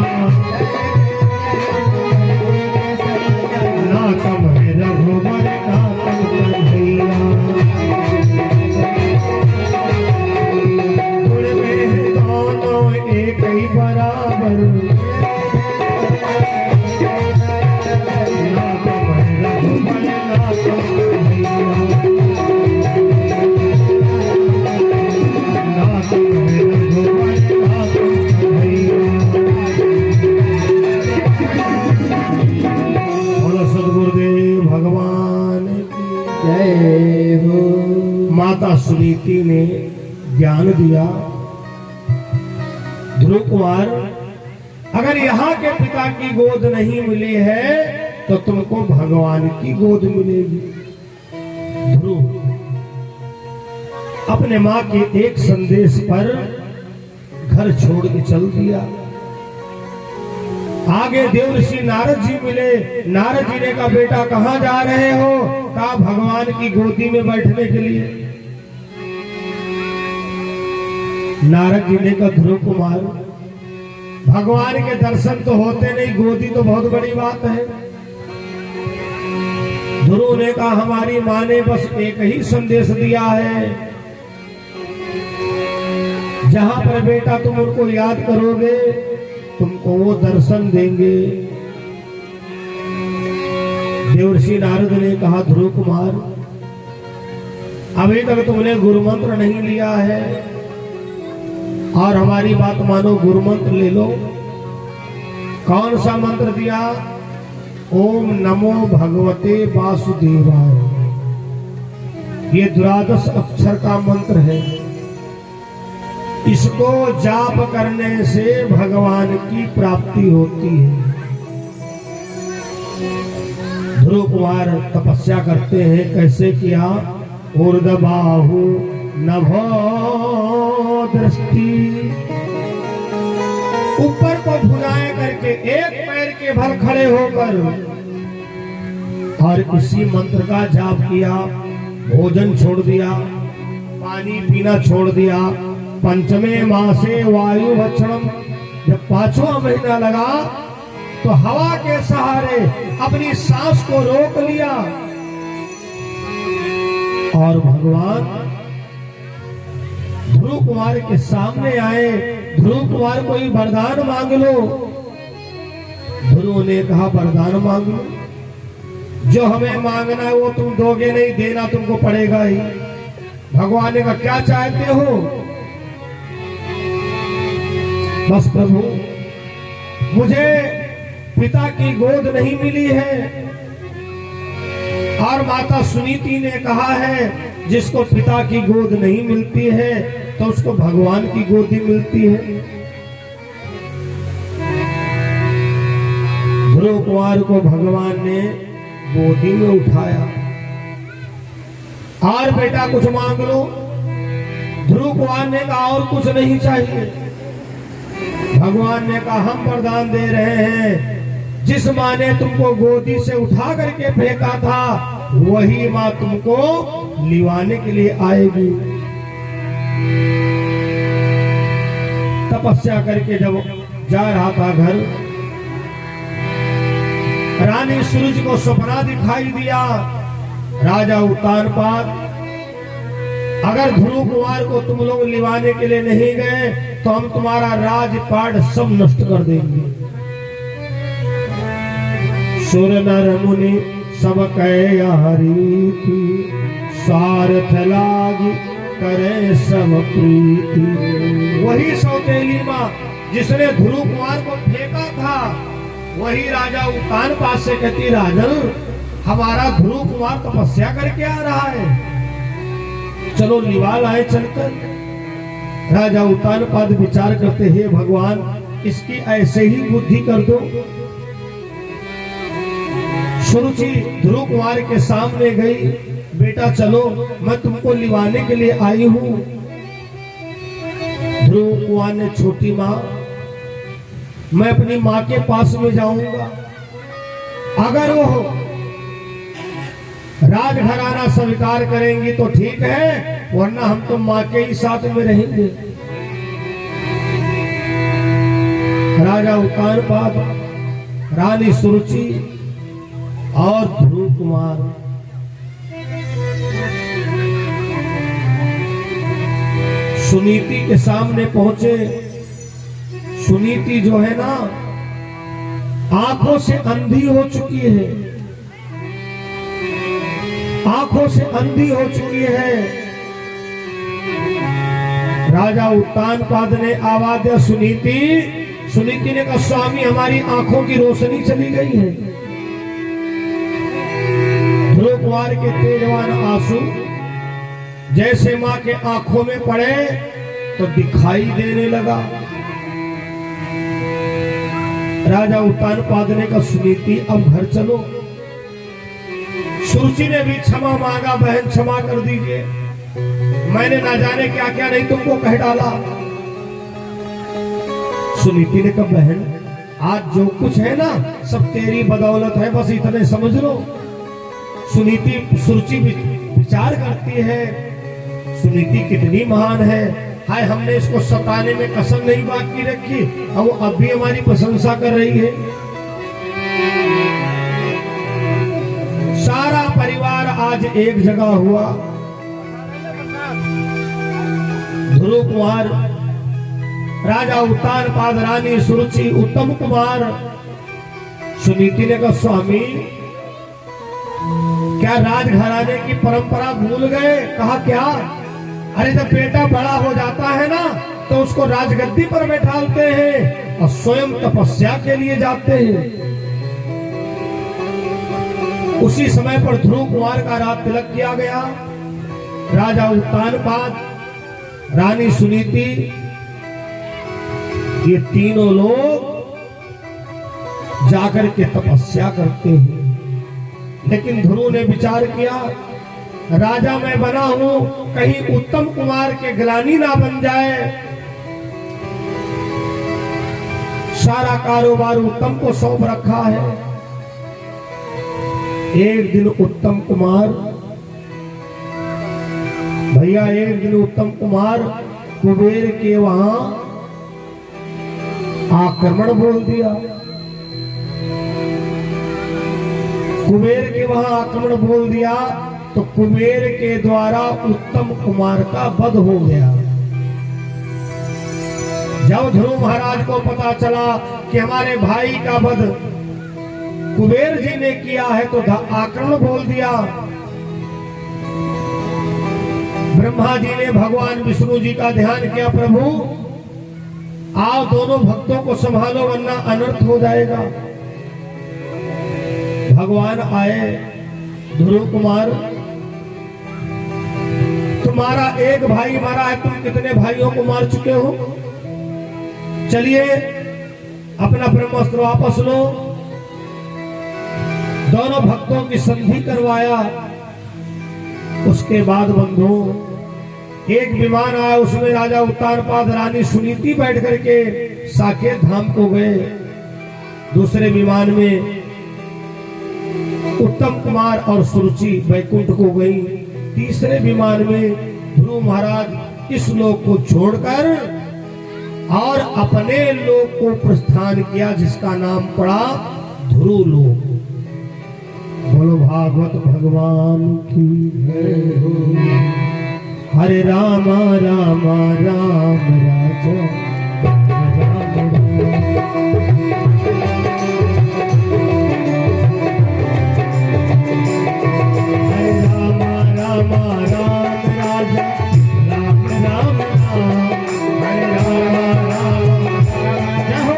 नातम है रघुवर नातम कन्हैया। गुण में दोनों एक ही बराबर, माता सुनीति ने ज्ञान दिया, ध्रुव कुमार अगर यहाँ के पिता की गोद नहीं मिली है तो तुमको भगवान की गोद मिलेगी। ध्रुव अपने माँ के एक संदेश पर घर छोड़ के चल दिया। आगे देवर्षि नारद जी मिले। नारद जी ने कहा बेटा कहाँ जा रहे हो? कहा भगवान की गोदी में बैठने के लिए। नारद जी ने कहा ध्रुव कुमार भगवान के दर्शन तो होते नहीं, गोदी तो बहुत बड़ी बात है। ध्रुव ने कहा हमारी माँ ने बस एक ही संदेश दिया है, जहां पर बेटा तुम उनको याद करोगे तुमको वो दर्शन देंगे। देवर्षि नारद ने कहा, ध्रुव कुमार, अभी तक तुमने गुरु मंत्र नहीं लिया है और हमारी बात मानो, गुरु मंत्र ले लो। कौन सा मंत्र दिया? ओम नमो भगवते वासुदेवाय। ये द्वादश अक्षर का मंत्र है। इसको जाप करने से भगवान की प्राप्ति होती है। ध्रुव कुमार तपस्या करते हैं। कैसे किया? ऊर्ध्वबाहु नभो दृष्टि, ऊपर को भुजाएं करके एक पैर के बल खड़े होकर और इसी मंत्र का जाप किया। भोजन छोड़ दिया, पानी पीना छोड़ दिया। पंचमे मासे वायु भक्षणम, जब 5वां महीना लगा तो हवा के सहारे अपनी सांस को रोक लिया और भगवान ध्रुव कुमार के सामने आए। ध्रुव कुमार कोई वरदान मांग लो। ध्रुव ने कहा, वरदान मांग लो, जो हमें मांगना है वो तुम दोगे नहीं, देना तुमको पड़ेगा ही। भगवान ने कहा, क्या चाहते हो? बस प्रभु, मुझे पिता की गोद नहीं मिली है और माता सुनीति ने कहा है जिसको पिता की गोद नहीं मिलती है तो उसको भगवान की गोदी मिलती है। ध्रुव कुमार को भगवान ने गोदी में उठाया और बेटा कुछ मांग लो। ध्रुव कुमार ने कहा, और कुछ नहीं चाहिए। भगवान ने कहा, हम वरदान दे रहे हैं, जिस माँ ने तुमको गोदी से उठा करके फेंका था वही माँ तुमको लिवाने के लिए आएगी। तपस्या करके जब जा रहा था घर, रानी सूरज को सपना दिखाई दिया। राजा उत्तानपाद, अगर ध्रुव कुमार को तुम लोग लिवाने के लिए नहीं गए तो हम तुम्हारा राजपाट सब नष्ट कर देंगे। सुर नर मुनि सब कई थी, स्वार्थ लागी करे सब प्रीति। वही सौतेली माँ जिसने ध्रुव कुमार को फेंका था वही राजा उत्तानपाद से कहती, राजन, हमारा ध्रुव कुमार तपस्या करके आ रहा है, चलो लिवा लाए चलकर। राजा उत्तानपाद विचार करते, हे भगवान, इसकी ऐसे ही बुद्धि कर दो। सुरुचि ध्रुव कुमार के सामने गई, बेटा चलो, मैं तुमको लिवाने के लिए आई हूं। ध्रुव कुमार ने, छोटी माँ, मैं अपनी माँ के पास में जाऊंगा, अगर वो राजघराना स्वीकार करेंगी तो ठीक है, वरना हम तो माँ के ही साथ में रहेंगे। राजा उत्तानपाद, रानी सुरुचि और ध्रुव कुमार सुनीति के सामने पहुंचे। सुनीति जो है ना, आंखों से अंधी हो चुकी है, आंखों से अंधी हो चुकी है। राजा उत्तानपाद ने आवाज दिया, सुनीति। सुनीति ने कहा, स्वामी, हमारी आंखों की रोशनी चली गई है। ध्रुव कुमार के तेजवान आंसू जैसे मां के आंखों में पड़े तो दिखाई देने लगा। राजा उत्तानपाद ने कहा, सुनीति, अब घर चलो। सुरुचि ने भी क्षमा मांगा, बहन क्षमा कर दीजिए, मैंने ना जाने क्या क्या नहीं तुमको कह डाला। सुनीति ने कहा, बहन, आज जो कुछ है ना सब तेरी बदौलत है, बस इतने समझ लो। सुरुचि विचार करती है, सुनीति कितनी महान है, हाय हमने इसको सताने में कसम नहीं बाकी रखी और वो अब भी हमारी प्रशंसा कर रही है। सारा परिवार आज एक जगह हुआ। ध्रुव कुमार, राजा उत्तानपाद, रानी सुरुचि, उत्तम कुमार। सुनीति ने कहा, स्वामी, क्या राजघराने की परंपरा भूल गए? कहा क्या? अरे जब बेटा बड़ा हो जाता है ना तो उसको राजगद्दी पर बैठाते हैं और स्वयं तपस्या के लिए जाते हैं। उसी समय पर ध्रुव कुमार का राज तिलक किया गया। राजा उत्तानपाद, रानी सुनीति, ये तीनों लोग जाकर के तपस्या करते हैं। लेकिन ध्रुव ने विचार किया, राजा मैं बना हूं, कहीं उत्तम कुमार के ग्लानी ना बन जाए। सारा कारोबार उत्तम को सौंप रखा है। एक दिन उत्तम कुमार, भैया एक दिन उत्तम कुमार कुबेर के वहां आक्रमण बोल दिया। कुबेर के वहां आक्रमण बोल दिया तो कुबेर के द्वारा उत्तम कुमार का वध हो गया। जब ध्रुव महाराज को पता चला कि हमारे भाई का वध कुबेर जी ने किया है तो आक्रमण बोल दिया। ब्रह्मा जी ने भगवान विष्णु जी का ध्यान किया, प्रभु आओ दोनों भक्तों को संभालो वरना अनर्थ हो जाएगा। भगवान आए, ध्रुव कुमार तुम्हारा एक भाई मारा है, तुम कितने भाइयों को मार चुके हो? चलिए अपना ब्रह्मास्त्र वापस लो। दोनों भक्तों की संधि करवाया। उसके बाद बंधु एक विमान आया, उसमें राजा उत्तानपाद, रानी सुनीति बैठ करके साकेत धाम को गए। दूसरे विमान में उत्तम कुमार और सुरुचि वैकुंठ को गई। तीसरे विमान में ध्रुव महाराज इस लोक को छोड़कर और अपने लोक को प्रस्थान किया, जिसका नाम पड़ा ध्रुव लोक। बोलो भागवत भगवान की जय हो। हरे राम राम राम राजा राम राम राम राजा राम राम राम। हरे राम राम जय हो।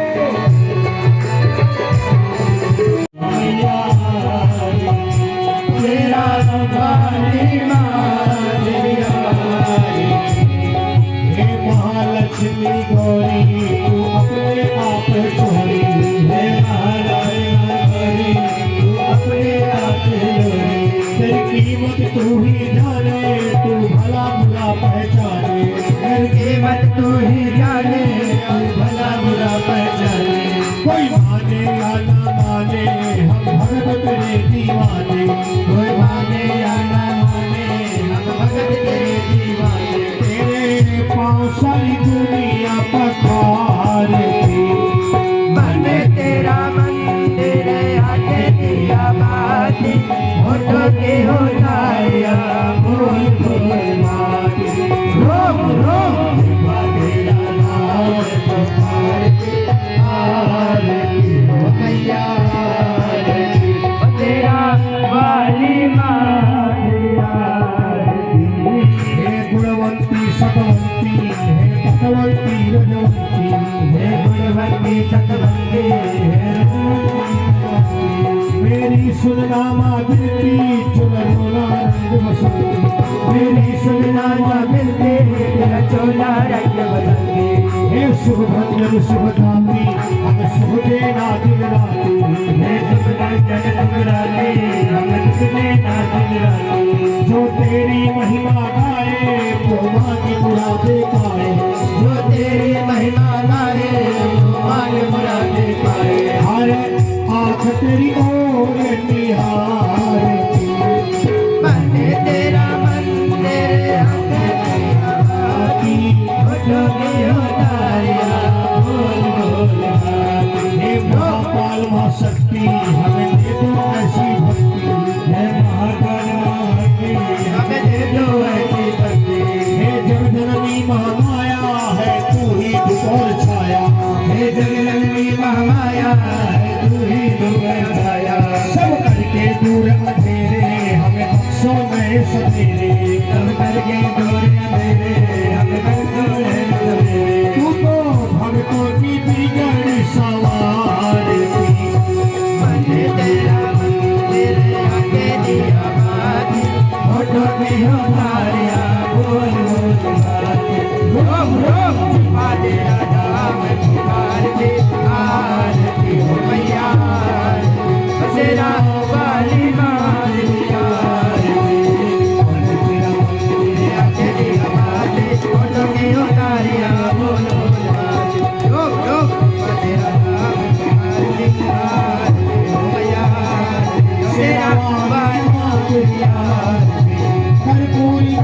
तेरा हे महालक्ष्मी गौरी तू अपने आप चोरी, हे महालक्ष्मी तू अपने आप चोरी। तेरी कीमत तू ही जाने, तू भला बुरा पहचाने। तेरी कीमत तू ही जाने, तू भला बुरा पहचाने। कोई माने या ना माने हम भगत तेरे दीवाने। कोई माने या ना माने हम भगत तेरे दीवाने। तेरे पाँव सारी दुनिया पखारती, मन तेरा मंदिर आके दिया बाती, फोटो के हो जाया बोल बोल माती। रोम रोम तेरा नाम पुकारती आरती हो मैया आरती, ओ तेरा वाली माँ हे गुणवंती सतवंती, हे पतवंती रजवंती, हे गुणवंती सतवंती हे मेरी सुनना माँ बिनती, चुनरोना रंग बसंती। मेरी सुनना मिलते तेरा चोला रंग बसंती। हे शुभ भंजन शुभदाती, हम शुभ देना दिन राती। हे शुभ भंजन शुभ राती, हम शुभ देना दिन राती। जो तेरी महिमा गाए वो मांगे मुरादे पाए। जो तेरी महिमा गाए वो मांगे मुरादे पाए। हर आँख तेरी ओर निहारती, मन तेरा मंदिर आके दिया बाती, फोटो के हो जाया बोल बोल बाती। हे महाकाल महाशक्ति हमें दे दो ऐसी भक्ति। हे महाकाल महाशक्ति हमें सो नए सवेरे सब करके जोड़े मेरे हम कर जोड़े सवेरे तू तो भक्तों की बिगड़ सवारती मंदिर तेरा मंदिर आगे दिया बाती फोटो में हो धारिया बोल बोल बाती रोम रोम पादे राजा मैं पुकार दे आरती हो मैया बसेरा वाली मार दिया तेरा मंदिर आगे दिया बाती फोटो में हो धारिया बोल बोल बाती रोम रोम पादे राजा मैं पुकार दे आरती हो मैया बसेरा वाली मार दिया कर्पूरी